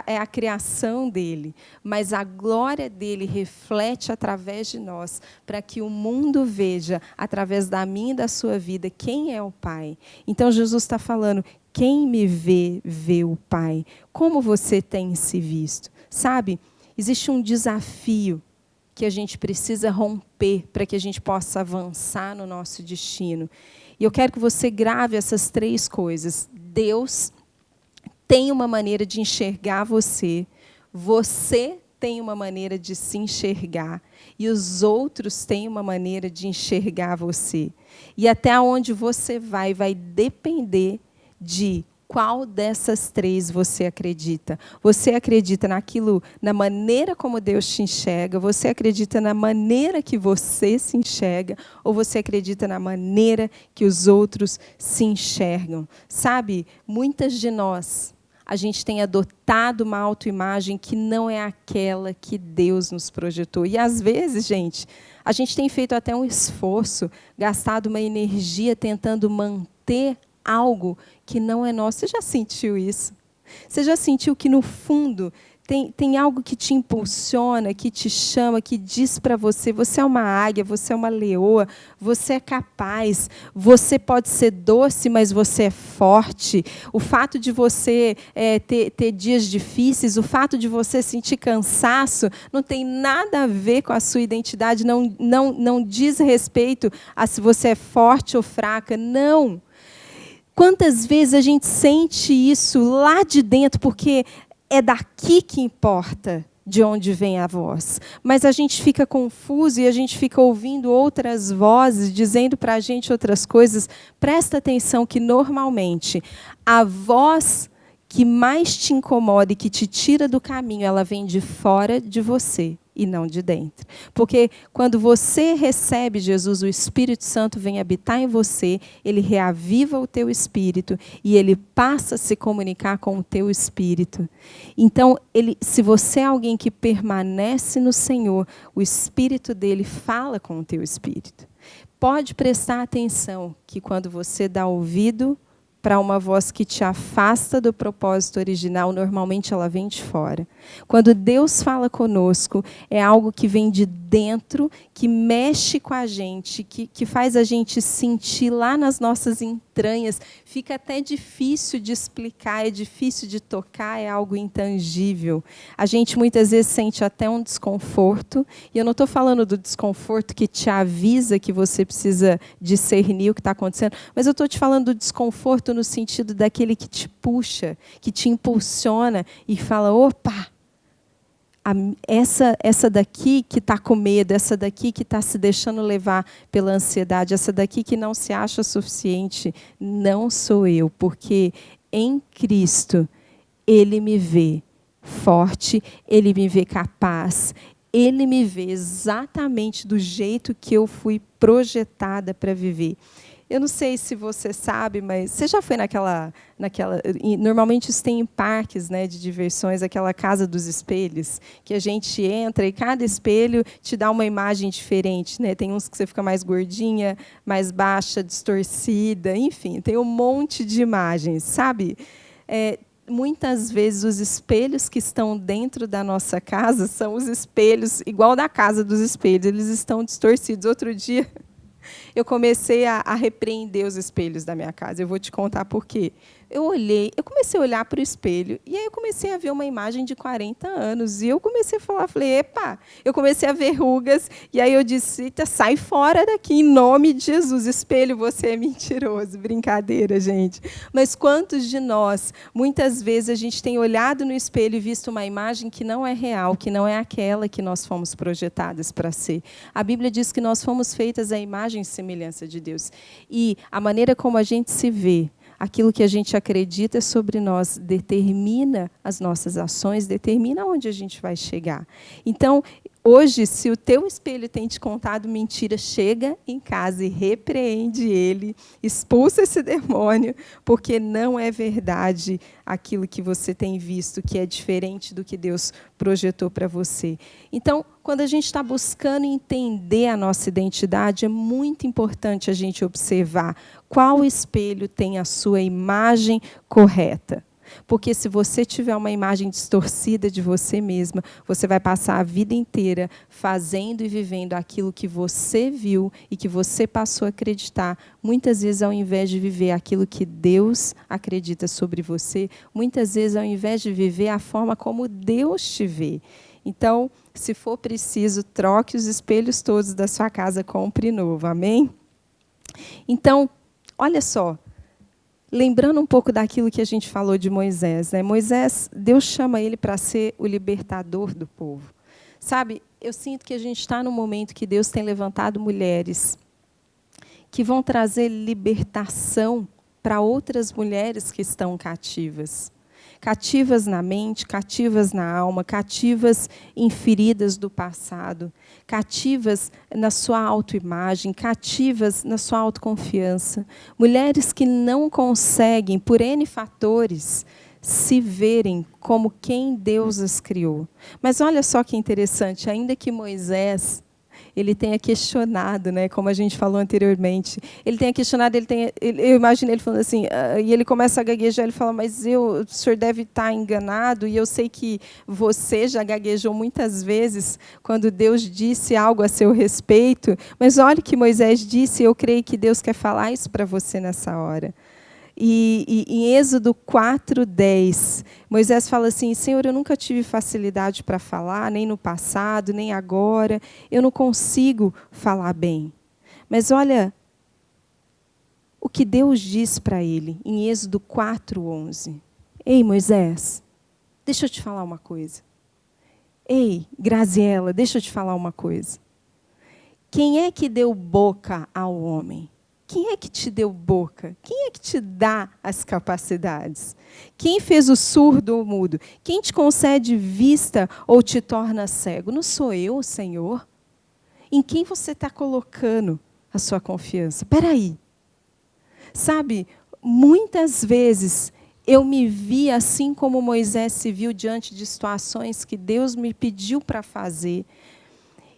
é a criação dele, mas a glória dele reflete através de nós, para que o mundo veja, através da minha e da sua vida, quem é o Pai. Então, Jesus está falando, quem me vê, vê o Pai. Como você tem se visto? Sabe, existe um desafio que a gente precisa romper para que a gente possa avançar no nosso destino. E eu quero que você grave essas 3 coisas. Deus tem uma maneira de enxergar você, você tem uma maneira de se enxergar, e os outros têm uma maneira de enxergar você. E até onde você vai depender de qual dessas 3 você acredita? Você acredita naquilo, na maneira como Deus te enxerga? Você acredita na maneira que você se enxerga? Ou você acredita na maneira que os outros se enxergam? Sabe, muitas de nós, a gente tem adotado uma autoimagem que não é aquela que Deus nos projetou. E, às vezes, gente, a gente tem feito até um esforço, gastado uma energia tentando manter algo que não é nosso. Você já sentiu isso? Você já sentiu que, no fundo, tem algo que te impulsiona, que te chama, que diz para você, você é uma águia, você é uma leoa, você é capaz, você pode ser doce, mas você é forte. O fato de você ter dias difíceis, o fato de você sentir cansaço, não tem nada a ver com a sua identidade, não diz respeito a se você é forte ou fraca, não. Quantas vezes a gente sente isso lá de dentro, porque é daqui que importa de onde vem a voz. Mas a gente fica confuso e a gente fica ouvindo outras vozes, dizendo para a gente outras coisas. Presta atenção que, normalmente, a voz que mais te incomoda e que te tira do caminho, ela vem de fora de você e não de dentro. Porque quando você recebe Jesus, o Espírito Santo vem habitar em você, ele reaviva o teu espírito e ele passa a se comunicar com o teu espírito. Então, se você é alguém que permanece no Senhor, o Espírito dele fala com o teu espírito. Pode prestar atenção que quando você dá ouvido para uma voz que te afasta do propósito original, normalmente ela vem de fora. Quando Deus fala conosco, é algo que vem de dentro, que mexe com a gente, que faz a gente sentir lá nas nossas entranhas. Fica até difícil de explicar, é difícil de tocar, é algo intangível. A gente muitas vezes sente até um desconforto, e eu não estou falando do desconforto que te avisa que você precisa discernir o que está acontecendo, mas eu estou te falando do desconforto no sentido daquele que te puxa, que te impulsiona e fala, opa, essa daqui que está com medo, essa daqui que está se deixando levar pela ansiedade, essa daqui que não se acha suficiente, não sou eu, porque em Cristo Ele me vê forte, Ele me vê capaz, Ele me vê exatamente do jeito que eu fui projetada para viver. Eu não sei se você sabe, mas você já foi naquela normalmente isso tem em parques, né, de diversões, aquela casa dos espelhos, que a gente entra e cada espelho te dá uma imagem diferente, né? Tem uns que você fica mais gordinha, mais baixa, distorcida, enfim, tem um monte de imagens, sabe? Muitas vezes os espelhos que estão dentro da nossa casa são os espelhos igual da casa dos espelhos, eles estão distorcidos. Outro dia eu comecei a repreender os espelhos da minha casa. Eu vou te contar por quê. Eu comecei a olhar para o espelho, e aí eu comecei a ver uma imagem de 40 anos. E eu comecei a falar, falei, epa, eu comecei a ver rugas, e aí eu disse, sai fora daqui, em nome de Jesus. Espelho, você é mentiroso. Brincadeira, gente. Mas quantos de nós, muitas vezes, a gente tem olhado no espelho e visto uma imagem que não é real, que não é aquela que nós fomos projetadas para ser. A Bíblia diz que nós fomos feitas à imagem e semelhança de Deus. E a maneira como a gente se vê, aquilo que a gente acredita sobre nós determina as nossas ações, determina onde a gente vai chegar. Então, hoje, se o teu espelho tem te contado mentira, chega em casa e repreende ele, expulsa esse demônio, porque não é verdade aquilo que você tem visto, que é diferente do que Deus projetou para você. Então, quando a gente está buscando entender a nossa identidade, é muito importante a gente observar qual espelho tem a sua imagem correta. Porque se você tiver uma imagem distorcida de você mesma, você vai passar a vida inteira fazendo e vivendo aquilo que você viu e que você passou a acreditar, muitas vezes ao invés de viver aquilo que Deus acredita sobre você, muitas vezes ao invés de viver a forma como Deus te vê. Então, se for preciso, troque os espelhos todos da sua casa, compre novo, amém? Então, olha só, lembrando um pouco daquilo que a gente falou de Moisés, né? Moisés, Deus chama ele para ser o libertador do povo. Sabe, eu sinto que a gente está num momento que Deus tem levantado mulheres que vão trazer libertação para outras mulheres que estão cativas. Cativas na mente, cativas na alma, cativas em feridas do passado, cativas na sua autoimagem, cativas na sua autoconfiança. Mulheres que não conseguem, por N fatores, se verem como quem Deus as criou. Mas olha só que interessante, ainda que Moisés ele tenha questionado, né, como a gente falou anteriormente. Ele tenha questionado, eu imagino ele falando assim, e ele começa a gaguejar, ele fala, mas o senhor deve estar enganado, e eu sei que você já gaguejou muitas vezes quando Deus disse algo a seu respeito, mas olha o que Moisés disse, eu creio que Deus quer falar isso para você nessa hora. E em Êxodo 4:10, Moisés fala assim, Senhor, eu nunca tive facilidade para falar, nem no passado, nem agora, eu não consigo falar bem. Mas olha o que Deus diz para ele, em Êxodo 4:11. Ei, Moisés, deixa eu te falar uma coisa. Ei, Graziela, deixa eu te falar uma coisa. Quem é que deu boca ao homem? Quem é que te deu boca? Quem é que te dá as capacidades? Quem fez o surdo ou mudo? Quem te concede vista ou te torna cego? Não sou eu, Senhor? Em quem você está colocando a sua confiança? Espera aí. Sabe, muitas vezes eu me vi assim como Moisés se viu diante de situações que Deus me pediu para fazer.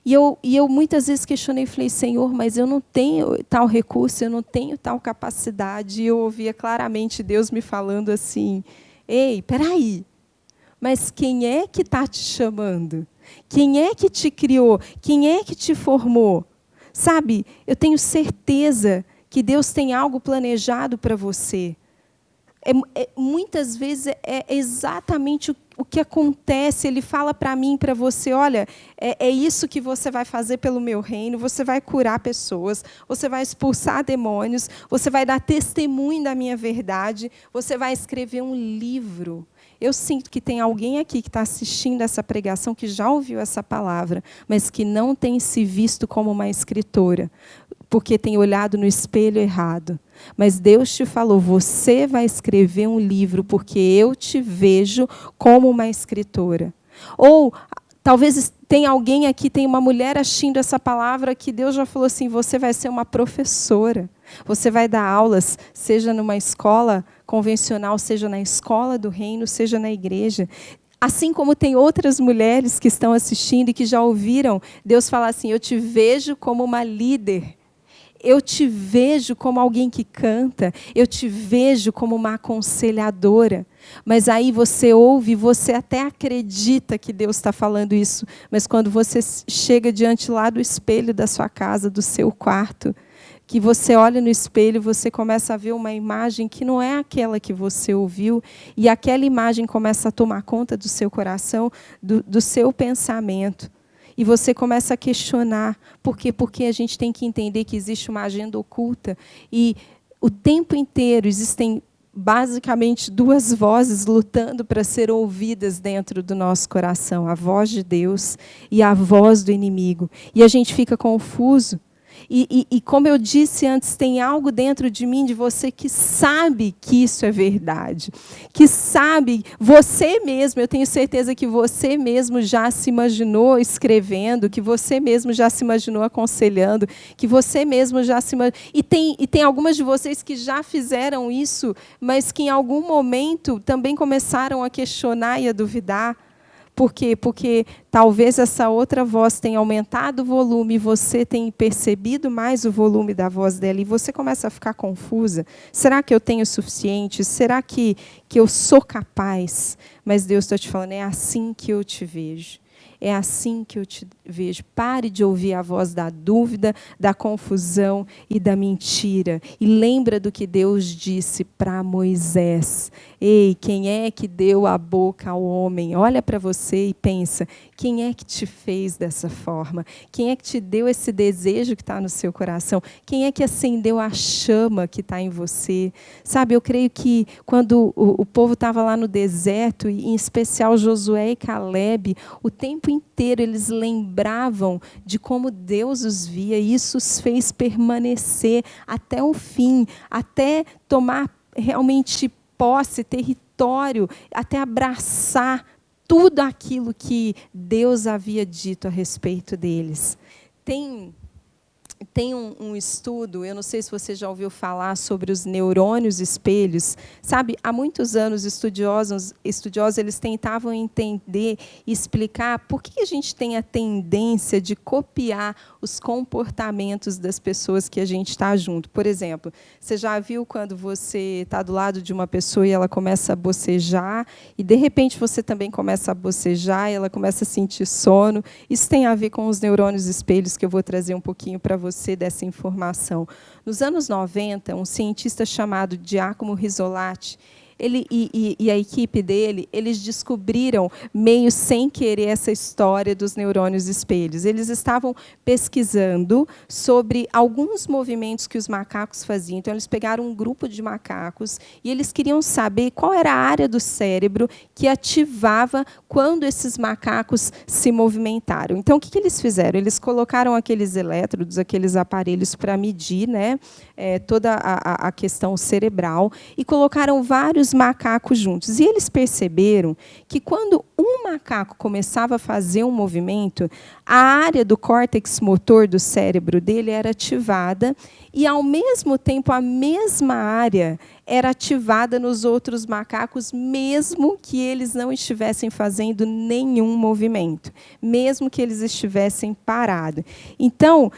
E eu muitas vezes questionei e falei, Senhor, mas eu não tenho tal recurso, eu não tenho tal capacidade. E eu ouvia claramente Deus me falando assim, ei, peraí, mas quem é que está te chamando? Quem é que te criou? Quem é que te formou? Sabe, eu tenho certeza que Deus tem algo planejado para você. Muitas vezes é exatamente o que acontece. Ele fala para mim e para você, olha, é isso que você vai fazer pelo meu reino, você vai curar pessoas, você vai expulsar demônios, você vai dar testemunho da minha verdade, você vai escrever um livro. Eu sinto que tem alguém aqui que está assistindo essa pregação, que já ouviu essa palavra, mas que não tem se visto como uma escritora, porque tem olhado no espelho errado. Mas Deus te falou, você vai escrever um livro, porque eu te vejo como uma escritora. Ou talvez tem alguém aqui, tem uma mulher assistindo essa palavra, que Deus já falou assim, você vai ser uma professora. Você vai dar aulas, seja numa escola convencional, seja na escola do reino, seja na igreja. Assim como tem outras mulheres que estão assistindo e que já ouviram Deus falar assim, eu te vejo como uma líder. Eu te vejo como alguém que canta, eu te vejo como uma aconselhadora. Mas aí você ouve, você até acredita que Deus está falando isso, mas quando você chega diante lá do espelho da sua casa, do seu quarto, que você olha no espelho, você começa a ver uma imagem que não é aquela que você ouviu, e aquela imagem começa a tomar conta do seu coração, do seu pensamento. E você começa a questionar. Por quê? Porque a gente tem que entender que existe uma agenda oculta. E o tempo inteiro existem basicamente duas vozes lutando para ser ouvidas dentro do nosso coração. A voz de Deus e a voz do inimigo. E a gente fica confuso. E como eu disse antes, tem algo dentro de mim, de você, que sabe que isso é verdade. Que sabe, você mesmo, eu tenho certeza que você mesmo já se imaginou escrevendo, que você mesmo já se imaginou aconselhando, que você mesmo já se imaginou... E tem algumas de vocês que já fizeram isso, mas que em algum momento também começaram a questionar e a duvidar. Por quê? Porque talvez essa outra voz tenha aumentado o volume e você tenha percebido mais o volume da voz dela e você começa a ficar confusa. Será que eu tenho o suficiente? Será que eu sou capaz? Mas Deus está te falando, é assim que eu te vejo. É assim que eu te vejo. Pare de ouvir a voz da dúvida, da confusão e da mentira. E lembra do que Deus disse para Moisés. Ei, quem é que deu a boca ao homem? Olha para você e pensa, quem é que te fez dessa forma? Quem é que te deu esse desejo que está no seu coração? Quem é que acendeu a chama que está em você? Sabe, eu creio que quando o povo estava lá no deserto, e em especial Josué e Caleb, o tempo inteiro eles lembravam de como Deus os via, e isso os fez permanecer até o fim, até tomar realmente posse, território, até abraçar tudo aquilo que Deus havia dito a respeito deles. Tem um estudo, eu não sei se você já ouviu falar sobre os neurônios espelhos. Sabe, há muitos anos, estudiosos eles tentavam entender e explicar por que a gente tem a tendência de copiar os comportamentos das pessoas que a gente está junto. Por exemplo, você já viu quando você está do lado de uma pessoa e ela começa a bocejar, e, de repente, você também começa a bocejar e ela começa a sentir sono? Isso tem a ver com os neurônios espelhos, que eu vou trazer um pouquinho para você dessa informação. Nos anos 90, um cientista chamado Giacomo Rizzolatti, ele e a equipe dele, eles descobriram, meio sem querer, essa história dos neurônios espelhos. Eles estavam pesquisando sobre alguns movimentos que os macacos faziam. Então, eles pegaram um grupo de macacos e eles queriam saber qual era a área do cérebro que ativava quando esses macacos se movimentaram. Então, o que eles fizeram? Eles colocaram aqueles elétrodos, aqueles aparelhos para medir, né, toda a questão cerebral, e colocaram vários macacos juntos. E eles perceberam que quando um macaco começava a fazer um movimento, a área do córtex motor do cérebro dele era ativada e, ao mesmo tempo, a mesma área era ativada nos outros macacos, mesmo que eles não estivessem fazendo nenhum movimento, mesmo que eles estivessem parados. Então,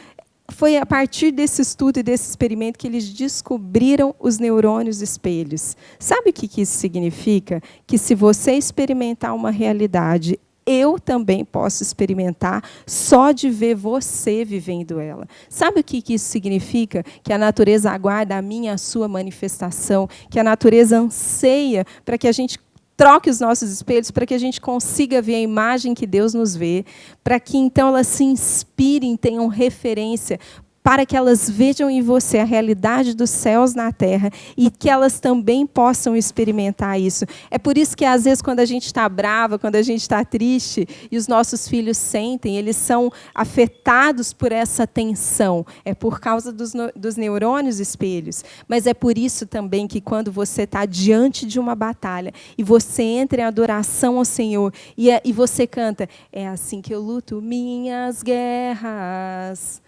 foi a partir desse estudo e desse experimento que eles descobriram os neurônios espelhos. Sabe o que isso significa? Que se você experimentar uma realidade eu também posso experimentar só de ver você vivendo ela. Sabe o que isso significa? Que a natureza aguarda a minha e a sua manifestação, que a natureza anseia para que a gente troque os nossos espelhos, para que a gente consiga ver a imagem que Deus nos vê, para que então elas se inspirem, tenham referência, para que elas vejam em você a realidade dos céus na terra e que elas também possam experimentar isso. É por isso que, às vezes, quando a gente está brava, quando a gente está triste, e os nossos filhos sentem, eles são afetados por essa tensão. É por causa dos neurônios espelhos. Mas é por isso também que, quando você está diante de uma batalha e você entra em adoração ao Senhor e você canta, é assim que eu luto minhas guerras.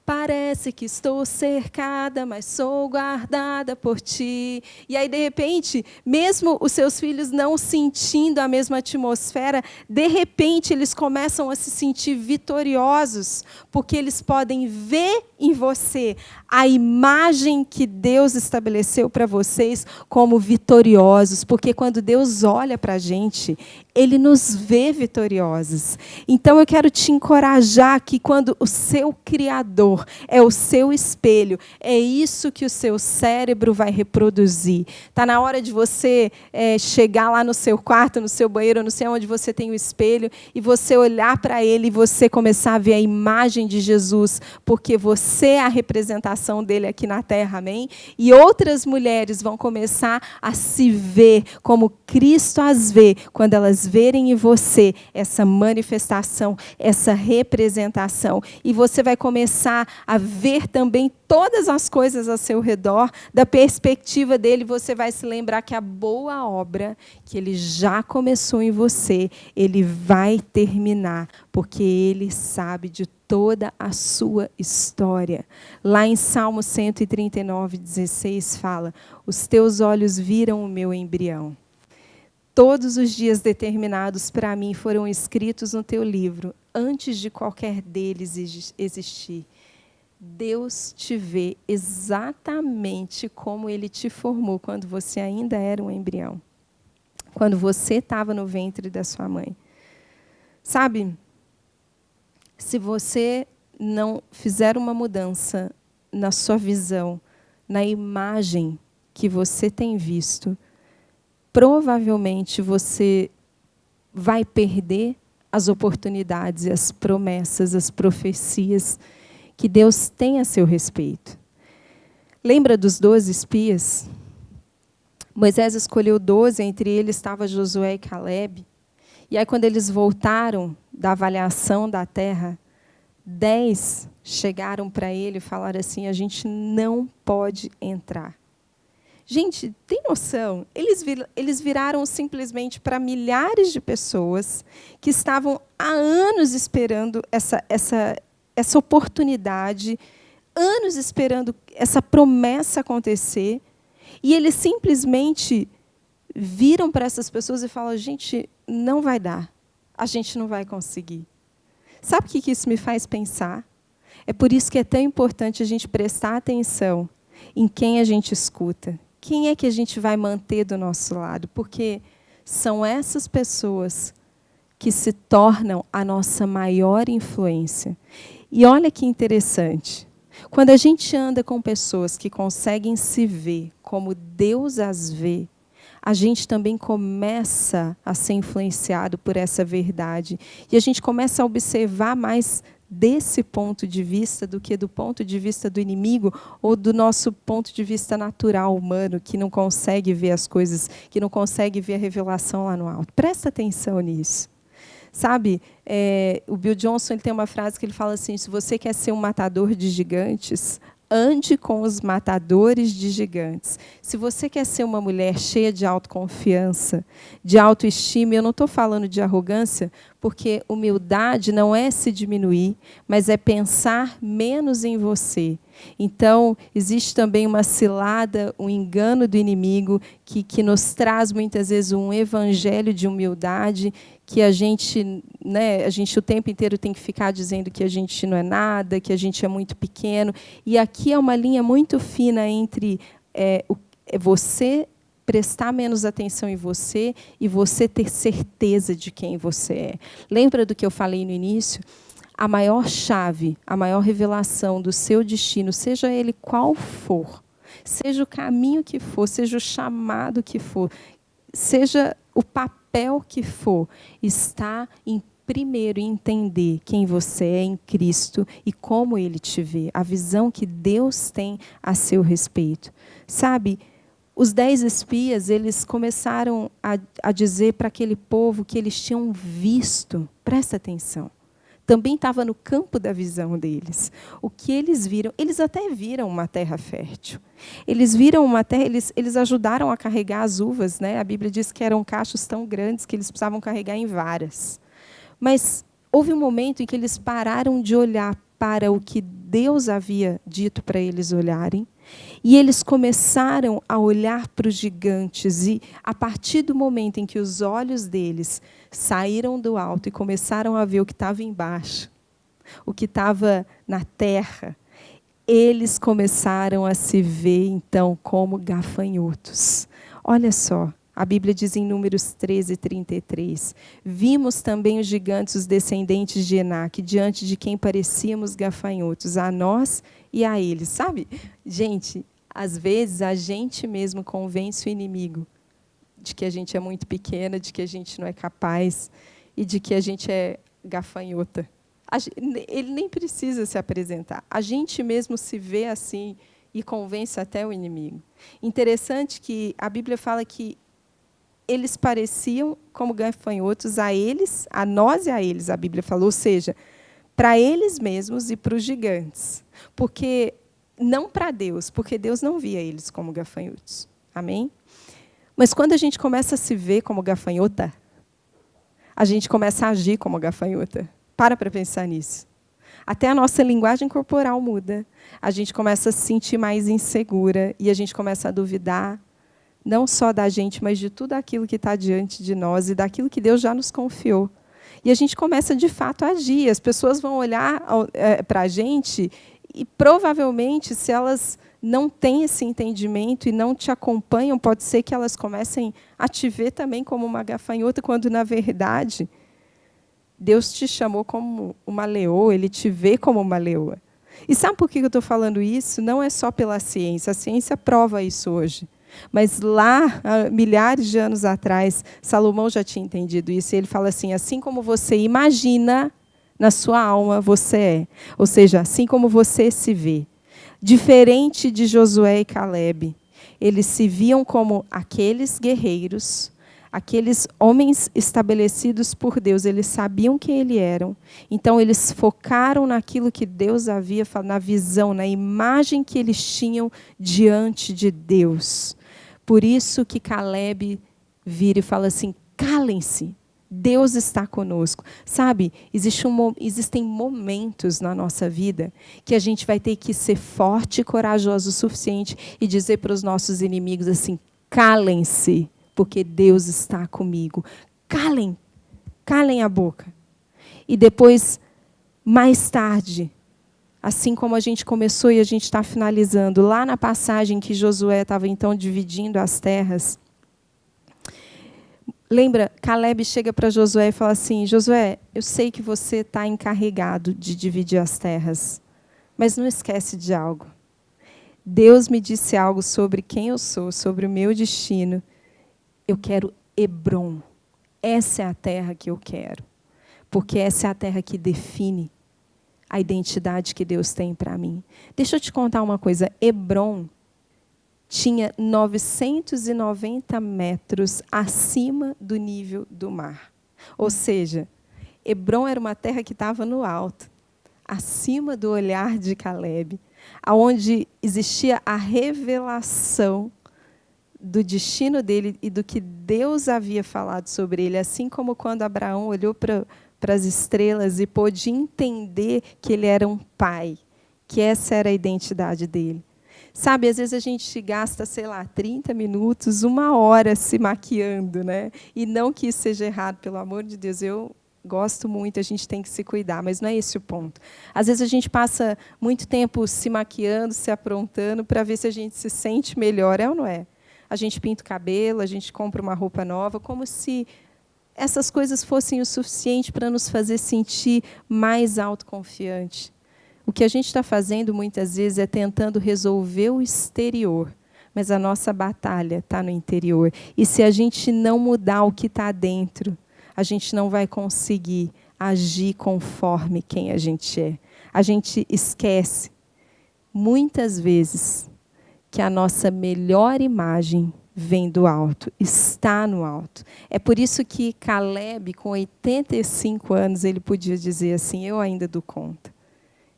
Parece que estou cercada, mas sou guardada por ti. E aí, de repente, mesmo os seus filhos não sentindo a mesma atmosfera, de repente eles começam a se sentir vitoriosos, porque eles podem ver em você a imagem que Deus estabeleceu para vocês como vitoriosos. Porque quando Deus olha para a gente, Ele nos vê vitoriosos. Então, eu quero te encorajar que quando o seu Criador é o seu espelho, é isso que o seu cérebro vai reproduzir. Está na hora de você chegar lá no seu quarto, no seu banheiro, não sei onde você tem o espelho, e você olhar para ele e você começar a ver a imagem de Jesus, porque você é a representação dele aqui na terra, amém? E outras mulheres vão começar a se ver como Cristo as vê, quando elas verem em você essa manifestação, essa representação. E você vai começar a ver também todas as coisas ao seu redor, da perspectiva dele, você vai se lembrar que a boa obra que ele já começou em você, ele vai terminar, porque ele sabe de toda a sua história. Lá em Salmo 139:16 fala, os teus olhos viram o meu embrião. Todos os dias determinados para mim foram escritos no teu livro, antes de qualquer deles existir. Deus te vê exatamente como Ele te formou quando você ainda era um embrião. Quando você estava no ventre da sua mãe. Sabe, se você não fizer uma mudança na sua visão, na imagem que você tem visto, provavelmente você vai perder as oportunidades e as promessas, as profecias que Deus tem a seu respeito. Lembra dos 12 espias? Moisés escolheu 12, entre eles estava Josué e Caleb. E aí, quando eles voltaram da avaliação da terra, 10 chegaram para ele e falaram assim, a gente não pode entrar. Gente, tem noção? Eles viraram simplesmente para milhares de pessoas que estavam há anos esperando essa oportunidade, anos esperando essa promessa acontecer, e eles simplesmente viram para essas pessoas e falaram, gente, não vai dar, a gente não vai conseguir. Sabe o que isso me faz pensar? É por isso que é tão importante a gente prestar atenção em quem a gente escuta, quem é que a gente vai manter do nosso lado, porque são essas pessoas que se tornam a nossa maior influência. E olha que interessante, quando a gente anda com pessoas que conseguem se ver como Deus as vê, a gente também começa a ser influenciado por essa verdade. E a gente começa a observar mais desse ponto de vista do que do ponto de vista do inimigo ou do nosso ponto de vista natural, humano, que não consegue ver as coisas, que não consegue ver a revelação lá no alto. Presta atenção nisso. Sabe, o Bill Johnson ele tem uma frase que ele fala assim, se você quer ser um matador de gigantes, ande com os matadores de gigantes. Se você quer ser uma mulher cheia de autoconfiança, de autoestima, eu não estou falando de arrogância, porque humildade não é se diminuir, mas é pensar menos em você. Então, existe também uma cilada, um engano do inimigo que nos traz muitas vezes um evangelho de humildade, que a gente o tempo inteiro tem que ficar dizendo que a gente não é nada, que a gente é muito pequeno. E aqui é uma linha muito fina entre você prestar menos atenção em você e você ter certeza de quem você é. Lembra do que eu falei no início? A maior chave, a maior revelação do seu destino, seja ele qual for, seja o caminho que for, seja o chamado que for, seja o papel que for, está em primeiro entender quem você é em Cristo e como Ele te vê, a visão que Deus tem a seu respeito. Sabe, os 10 espias, eles começaram a dizer para aquele povo que eles tinham visto, presta atenção, também estava no campo da visão deles. O que eles viram, eles até viram uma terra fértil. Eles viram uma terra, eles ajudaram a carregar as uvas, né? A Bíblia diz que eram cachos tão grandes que eles precisavam carregar em varas. Mas houve um momento em que eles pararam de olhar para o que Deus havia dito para eles olharem, e eles começaram a olhar para os gigantes, e a partir do momento em que os olhos deles saíram do alto e começaram a ver o que estava embaixo, o que estava na terra, eles começaram a se ver, então, como gafanhotos. Olha só, a Bíblia diz em Números 13:33, vimos também os gigantes, os descendentes de Enaque, diante de quem parecíamos gafanhotos, a nós e a eles. Sabe, gente, às vezes a gente mesmo convence o inimigo de que a gente é muito pequena, de que a gente não é capaz e de que a gente é gafanhota. Ele nem precisa se apresentar. A gente mesmo se vê assim e convence até o inimigo. Interessante que a Bíblia fala que eles pareciam como gafanhotos a eles, a nós e a eles, a Bíblia falou, ou seja, para eles mesmos e para os gigantes. Porque não para Deus, porque Deus não via eles como gafanhotos. Amém? Mas quando a gente começa a se ver como gafanhota, a gente começa a agir como gafanhota. Para pensar nisso. Até a nossa linguagem corporal muda. A gente começa a se sentir mais insegura e a gente começa a duvidar, não só da gente, mas de tudo aquilo que está diante de nós e daquilo que Deus já nos confiou. E a gente começa, de fato, a agir. As pessoas vão olhar para a gente e, provavelmente, se elas não têm esse entendimento e não te acompanham, pode ser que elas comecem a te ver também como uma gafanhota, quando, na verdade, Deus te chamou como uma leoa, Ele te vê como uma leoa. E sabe por que eu estou falando isso? Não é só pela ciência. A ciência prova isso hoje. Mas lá, há milhares de anos atrás, Salomão já tinha entendido isso. E ele fala assim como você imagina na sua alma, você é. Ou seja, assim como você se vê. Diferente de Josué e Calebe, eles se viam como aqueles guerreiros, aqueles homens estabelecidos por Deus, eles sabiam quem eles eram. Então, eles focaram naquilo que Deus havia falado, na visão, na imagem que eles tinham diante de Deus. Por isso que Calebe vira e fala assim, calem-se, Deus está conosco. Sabe, existem momentos na nossa vida que a gente vai ter que ser forte e corajoso o suficiente e dizer para os nossos inimigos assim, calem-se, porque Deus está comigo. Calem a boca. E depois, mais tarde, assim como a gente começou e a gente está finalizando, lá na passagem que Josué estava então dividindo as terras, lembra, Calebe chega para Josué e fala assim, Josué, eu sei que você está encarregado de dividir as terras, mas não esquece de algo. Deus me disse algo sobre quem eu sou, sobre o meu destino. Eu quero Hebrom. Essa é a terra que eu quero. Porque essa é a terra que define a identidade que Deus tem para mim. Deixa eu te contar uma coisa. Hebrom tinha 990 metros acima do nível do mar. Ou seja, Hebrom era uma terra que estava no alto, acima do olhar de Calebe, onde existia a revelação do destino dele e do que Deus havia falado sobre ele, assim como quando Abraão olhou para as estrelas e pôde entender que ele era um pai, que essa era a identidade dele. Sabe, às vezes a gente gasta, 30 minutos, 1 hora se maquiando, né? E não que isso seja errado, pelo amor de Deus, eu gosto muito, a gente tem que se cuidar, mas não é esse o ponto. Às vezes a gente passa muito tempo se maquiando, se aprontando, para ver se a gente se sente melhor, é ou não é? a gente pinta o cabelo, a gente compra uma roupa nova, como se essas coisas fossem o suficiente para nos fazer sentir mais autoconfiante. O que a gente está fazendo, muitas vezes, é tentando resolver o exterior, mas a nossa batalha está no interior. E se a gente não mudar o que está dentro, a gente não vai conseguir agir conforme quem a gente é. A gente esquece, muitas vezes, que a nossa melhor imagem vem do alto, está no alto. É por isso que Caleb, com 85 anos, ele podia dizer assim, eu ainda dou conta.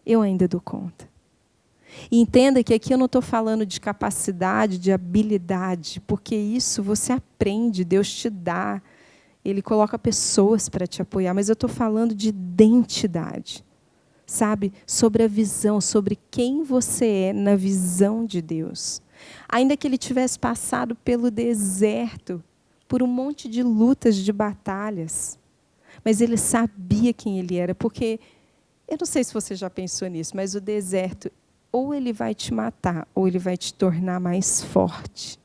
Eu ainda dou conta. E entenda que aqui eu não estou falando de capacidade, de habilidade, porque isso você aprende, Deus te dá. Ele coloca pessoas para te apoiar, mas eu estou falando de identidade. Sabe? Sobre a visão, sobre quem você é na visão de Deus. Ainda que ele tivesse passado pelo deserto, por um monte de lutas, de batalhas, mas ele sabia quem ele era, porque, eu não sei se você já pensou nisso, mas o deserto, ou ele vai te matar, ou ele vai te tornar mais forte.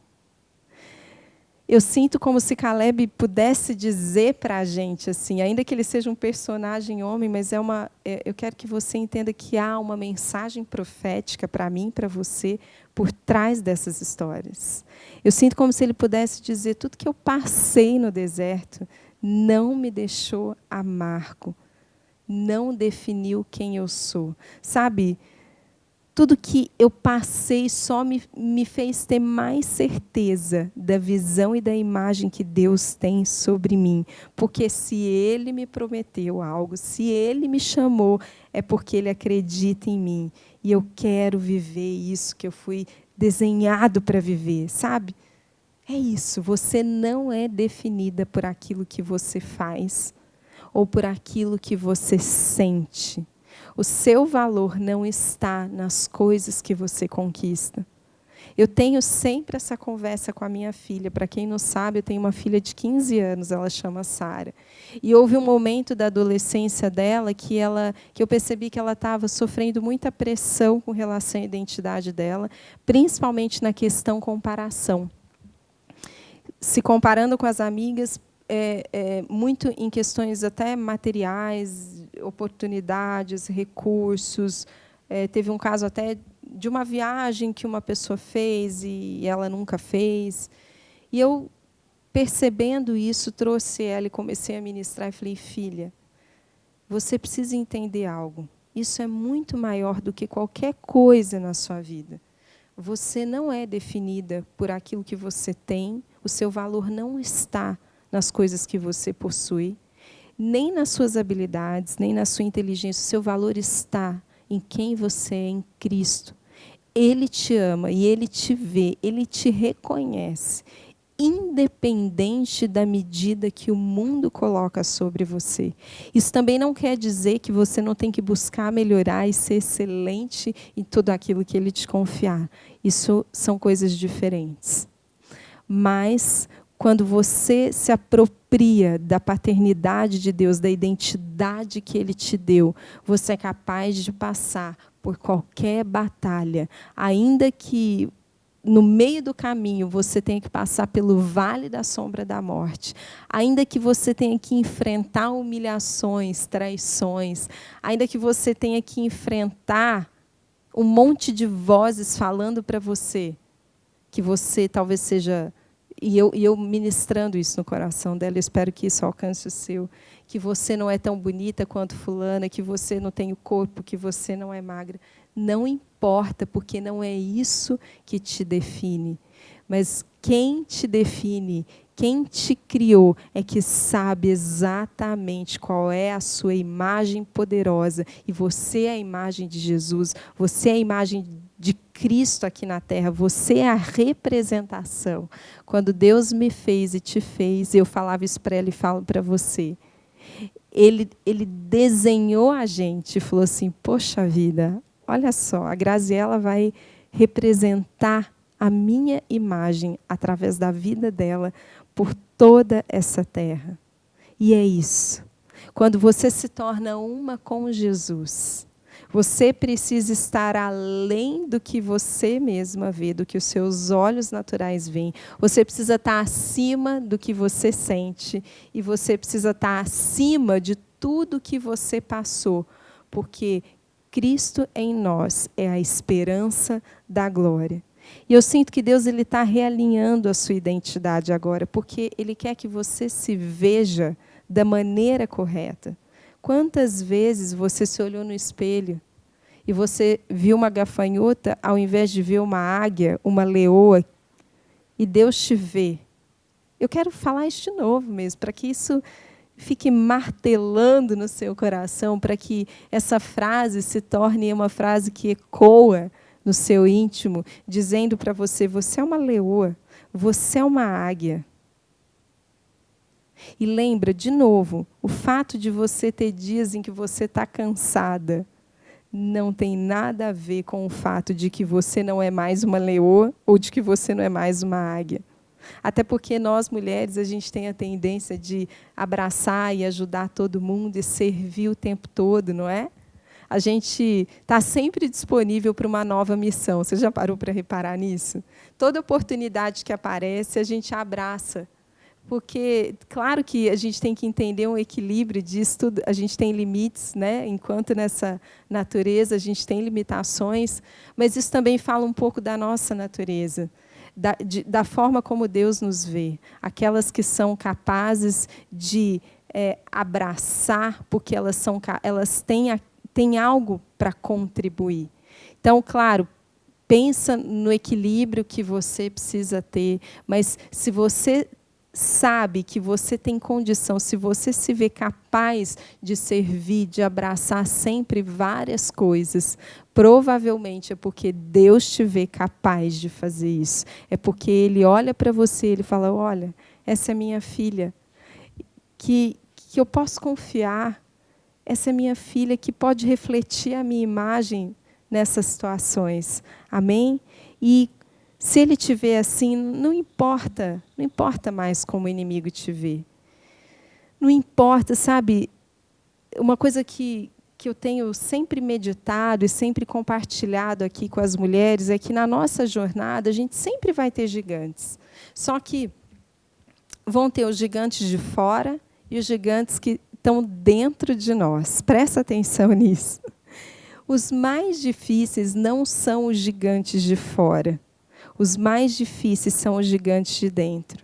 Eu sinto como se Caleb pudesse dizer para a gente, assim, ainda que ele seja um personagem homem, mas eu quero que você entenda que há uma mensagem profética para mim, para você, por trás dessas histórias. Eu sinto como se ele pudesse dizer, tudo que eu passei no deserto não me deixou amargo, não definiu quem eu sou. Sabe? Tudo que eu passei só me fez ter mais certeza da visão e da imagem que Deus tem sobre mim. Porque se Ele me prometeu algo, se Ele me chamou, é porque Ele acredita em mim. E eu quero viver isso que eu fui desenhado para viver, sabe? É isso, você não é definida por aquilo que você faz ou por aquilo que você sente. O seu valor não está nas coisas que você conquista. Eu tenho sempre essa conversa com a minha filha. Para quem não sabe, eu tenho uma filha de 15 anos, ela chama Sara. E houve um momento da adolescência dela que eu percebi que ela estava sofrendo muita pressão com relação à identidade dela, principalmente na questão comparação. Se comparando com as amigas, muito em questões até materiais, oportunidades, recursos. Teve um caso até de uma viagem que uma pessoa fez e ela nunca fez. E eu, percebendo isso, trouxe ela e comecei a ministrar e falei, filha, você precisa entender algo. Isso é muito maior do que qualquer coisa na sua vida. Você não é definida por aquilo que você tem, o seu valor não está nas coisas que você possui, nem nas suas habilidades, nem na sua inteligência. O seu valor está em quem você é em Cristo. Ele te ama e Ele te vê, Ele te reconhece, independente da medida que o mundo coloca sobre você. Isso também não quer dizer que você não tem que buscar melhorar e ser excelente em tudo aquilo que Ele te confiar. Isso são coisas diferentes. Mas quando você se apropria da paternidade de Deus, da identidade que Ele te deu, você é capaz de passar por qualquer batalha, ainda que no meio do caminho você tenha que passar pelo vale da sombra da morte, ainda que você tenha que enfrentar humilhações, traições, ainda que você tenha que enfrentar um monte de vozes falando para você, que você talvez seja... E eu ministrando isso no coração dela, eu espero que isso alcance o seu, que você não é tão bonita quanto fulana, que você não tem o corpo, que você não é magra. Não importa, porque não é isso que te define. Mas quem te define, quem te criou, é que sabe exatamente qual é a sua imagem poderosa. E você é a imagem de Jesus, você é a imagem de Cristo aqui na terra, você é a representação. Quando Deus me fez e te fez, eu falava isso para ela e falo para você. Ele desenhou a gente e falou assim, poxa vida, olha só, a Graziela vai representar a minha imagem através da vida dela por toda essa terra. E é isso. Quando você se torna uma com Jesus, Você precisa estar além do que você mesma vê, do que os seus olhos naturais veem. Você precisa estar acima do que você sente. E você precisa estar acima de tudo que você passou. Porque Cristo em nós é a esperança da glória. E eu sinto que Deus está realinhando a sua identidade agora, porque Ele quer que você se veja da maneira correta. Quantas vezes você se olhou no espelho e você viu uma gafanhota ao invés de ver uma águia, uma leoa, e Deus te vê? Eu quero falar isso de novo mesmo, para que isso fique martelando no seu coração, para que essa frase se torne uma frase que ecoa no seu íntimo, dizendo para você: você é uma leoa, você é uma águia. E lembra, de novo, o fato de você ter dias em que você está cansada não tem nada a ver com o fato de que você não é mais uma leoa ou de que você não é mais uma águia. Até porque nós, mulheres, a gente tem a tendência de abraçar e ajudar todo mundo e servir o tempo todo, não é? A gente está sempre disponível para uma nova missão. Você já parou para reparar nisso? Toda oportunidade que aparece, a gente abraça. Porque, claro que a gente tem que entender um equilíbrio disso tudo. A gente tem limites, né? Enquanto nessa natureza a gente tem limitações, mas isso também fala um pouco da nossa natureza, da forma como Deus nos vê. Aquelas que são capazes de abraçar, porque elas têm algo para contribuir. Então, claro, pensa no equilíbrio que você precisa ter, mas se você sabe que você tem condição, se você se vê capaz de servir, de abraçar sempre várias coisas, provavelmente é porque Deus te vê capaz de fazer isso. É porque Ele olha para você e Ele fala: olha, essa é minha filha, que eu posso confiar, essa é minha filha que pode refletir a minha imagem nessas situações. Amém? E se Ele te vê assim, não importa mais como o inimigo te vê. Não importa, sabe? Uma coisa que eu tenho sempre meditado e sempre compartilhado aqui com as mulheres é que na nossa jornada a gente sempre vai ter gigantes. Só que vão ter os gigantes de fora e os gigantes que estão dentro de nós. Presta atenção nisso. Os mais difíceis não são os gigantes de fora. Os mais difíceis são os gigantes de dentro.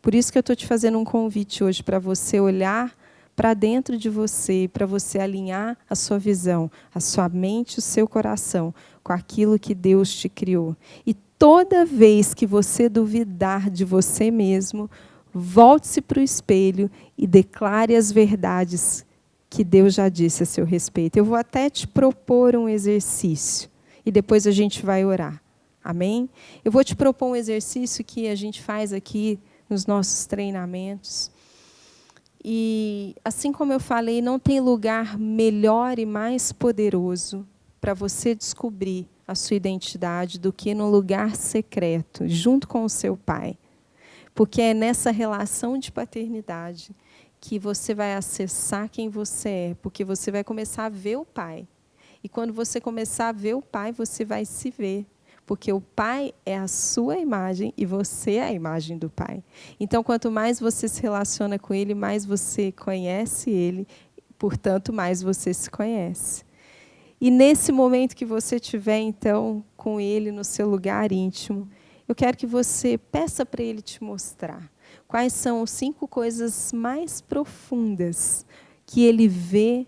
Por isso que eu estou te fazendo um convite hoje para você olhar para dentro de você, para você alinhar a sua visão, a sua mente, o seu coração com aquilo que Deus te criou. E toda vez que você duvidar de você mesmo, volte-se para o espelho e declare as verdades que Deus já disse a seu respeito. Eu vou até te propor um exercício e depois a gente vai orar. Amém? Eu vou te propor um exercício que a gente faz aqui nos nossos treinamentos. E, assim como eu falei, não tem lugar melhor e mais poderoso para você descobrir a sua identidade do que no lugar secreto, junto com o seu pai. Porque é nessa relação de paternidade que você vai acessar quem você é, porque você vai começar a ver o pai. E quando você começar a ver o pai, você vai se ver. Porque o Pai é a sua imagem e você é a imagem do Pai. Então, quanto mais você se relaciona com Ele, mais você conhece Ele, portanto, mais você se conhece. E nesse momento que você estiver, então, com Ele no seu lugar íntimo, eu quero que você peça para Ele te mostrar quais são as 5 coisas mais profundas que Ele vê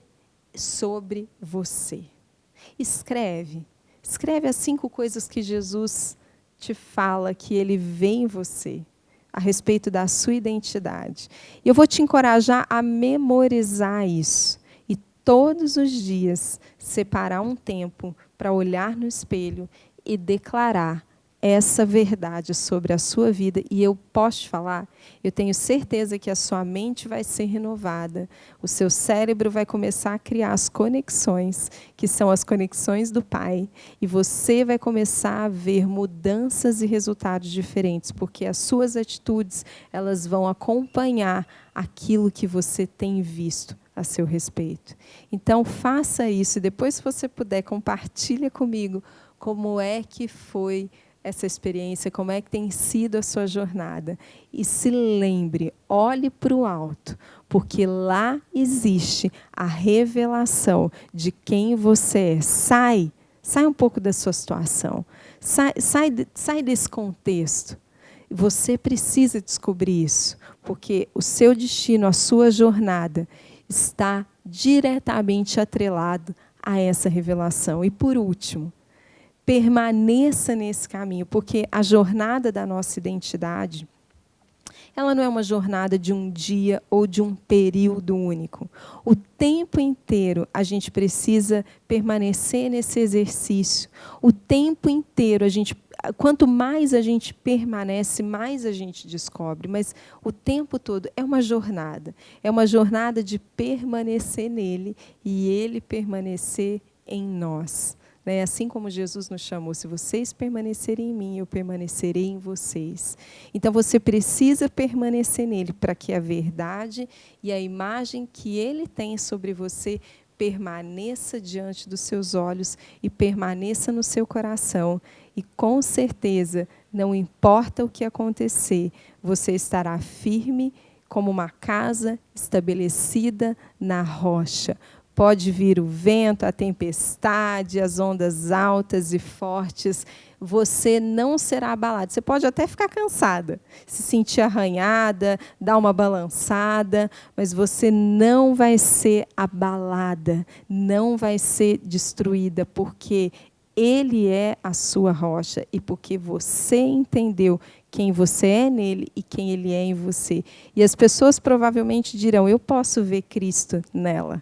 sobre você. Escreve as 5 coisas que Jesus te fala que Ele vê em você, a respeito da sua identidade. E eu vou te encorajar a memorizar isso. E todos os dias separar um tempo para olhar no espelho e declarar essa verdade sobre a sua vida. E eu posso te falar, eu tenho certeza que a sua mente vai ser renovada, o seu cérebro vai começar a criar as conexões, que são as conexões do Pai, e você vai começar a ver mudanças e resultados diferentes, porque as suas atitudes, elas vão acompanhar aquilo que você tem visto a seu respeito. Então, faça isso. E depois, se você puder, compartilha comigo como é que foi essa experiência, como é que tem sido a sua jornada. E se lembre, olhe para o alto, porque lá existe a revelação de quem você é. Sai um pouco da sua situação. Sai desse contexto. Você precisa descobrir isso, porque o seu destino, a sua jornada, está diretamente atrelado a essa revelação. E, por último, permaneça nesse caminho, porque a jornada da nossa identidade, ela não é uma jornada de um dia ou de um período único. O tempo inteiro a gente precisa permanecer nesse exercício. O tempo inteiro quanto mais a gente permanece, mais a gente descobre. Mas o tempo todo é uma jornada. É uma jornada de permanecer nele e ele permanecer em nós. Assim como Jesus nos chamou, se vocês permanecerem em mim, eu permanecerei em vocês. Então, você precisa permanecer nele para que a verdade e a imagem que ele tem sobre você permaneça diante dos seus olhos e permaneça no seu coração. E, com certeza, não importa o que acontecer, você estará firme como uma casa estabelecida na rocha. Pode vir o vento, a tempestade, as ondas altas e fortes, você não será abalado. Você pode até ficar cansada, se sentir arranhada, dar uma balançada, mas você não vai ser abalada, não vai ser destruída, porque Ele é a sua rocha e porque você entendeu quem você é nele e quem Ele é em você. E as pessoas provavelmente dirão, eu posso ver Cristo nela.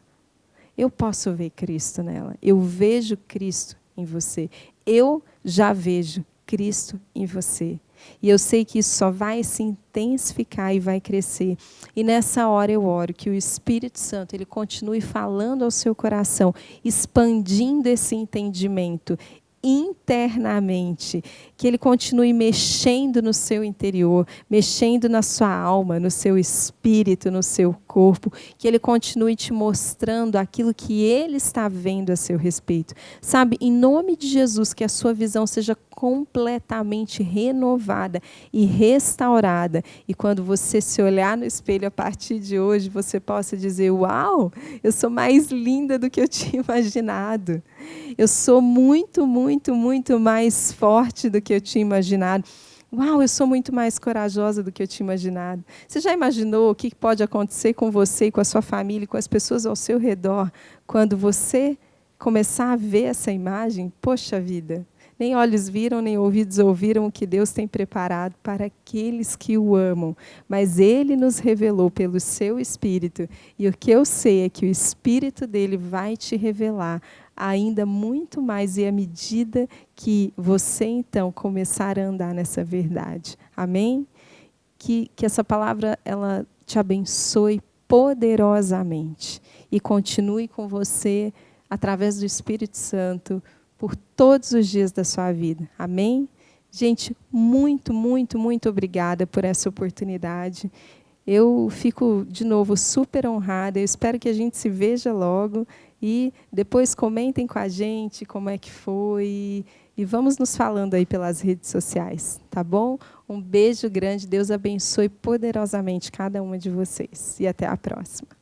Eu posso ver Cristo nela. Eu vejo Cristo em você. Eu já vejo Cristo em você. E eu sei que isso só vai se intensificar e vai crescer. E nessa hora eu oro que o Espírito Santo ele continue falando ao seu coração, expandindo esse entendimento internamente, que ele continue mexendo no seu interior, mexendo na sua alma, no seu espírito, no seu corpo, que ele continue te mostrando aquilo que ele está vendo a seu respeito. Sabe, em nome de Jesus, que a sua visão seja completamente renovada e restaurada. E quando você se olhar no espelho a partir de hoje, você possa dizer, uau, eu sou mais linda do que eu tinha imaginado. Eu sou muito, muito, muito mais forte do que eu tinha imaginado. Uau, eu sou muito mais corajosa do que eu tinha imaginado. Você já imaginou o que pode acontecer com você e com a sua família, e com as pessoas ao seu redor, quando você começar a ver essa imagem? Poxa vida, nem olhos viram, nem ouvidos ouviram o que Deus tem preparado para aqueles que o amam. Mas Ele nos revelou pelo seu Espírito. E o que eu sei é que o Espírito dele vai te revelar ainda muito mais, e à medida que você, então, começar a andar nessa verdade. Amém? Que essa palavra ela te abençoe poderosamente e continue com você, através do Espírito Santo, por todos os dias da sua vida. Amém? Gente, muito, muito, muito obrigada por essa oportunidade. Eu fico, de novo, super honrada. Eu espero que a gente se veja logo. E depois comentem com a gente como é que foi. E vamos nos falando aí pelas redes sociais, tá bom? Um beijo grande. Deus abençoe poderosamente cada uma de vocês. E até a próxima.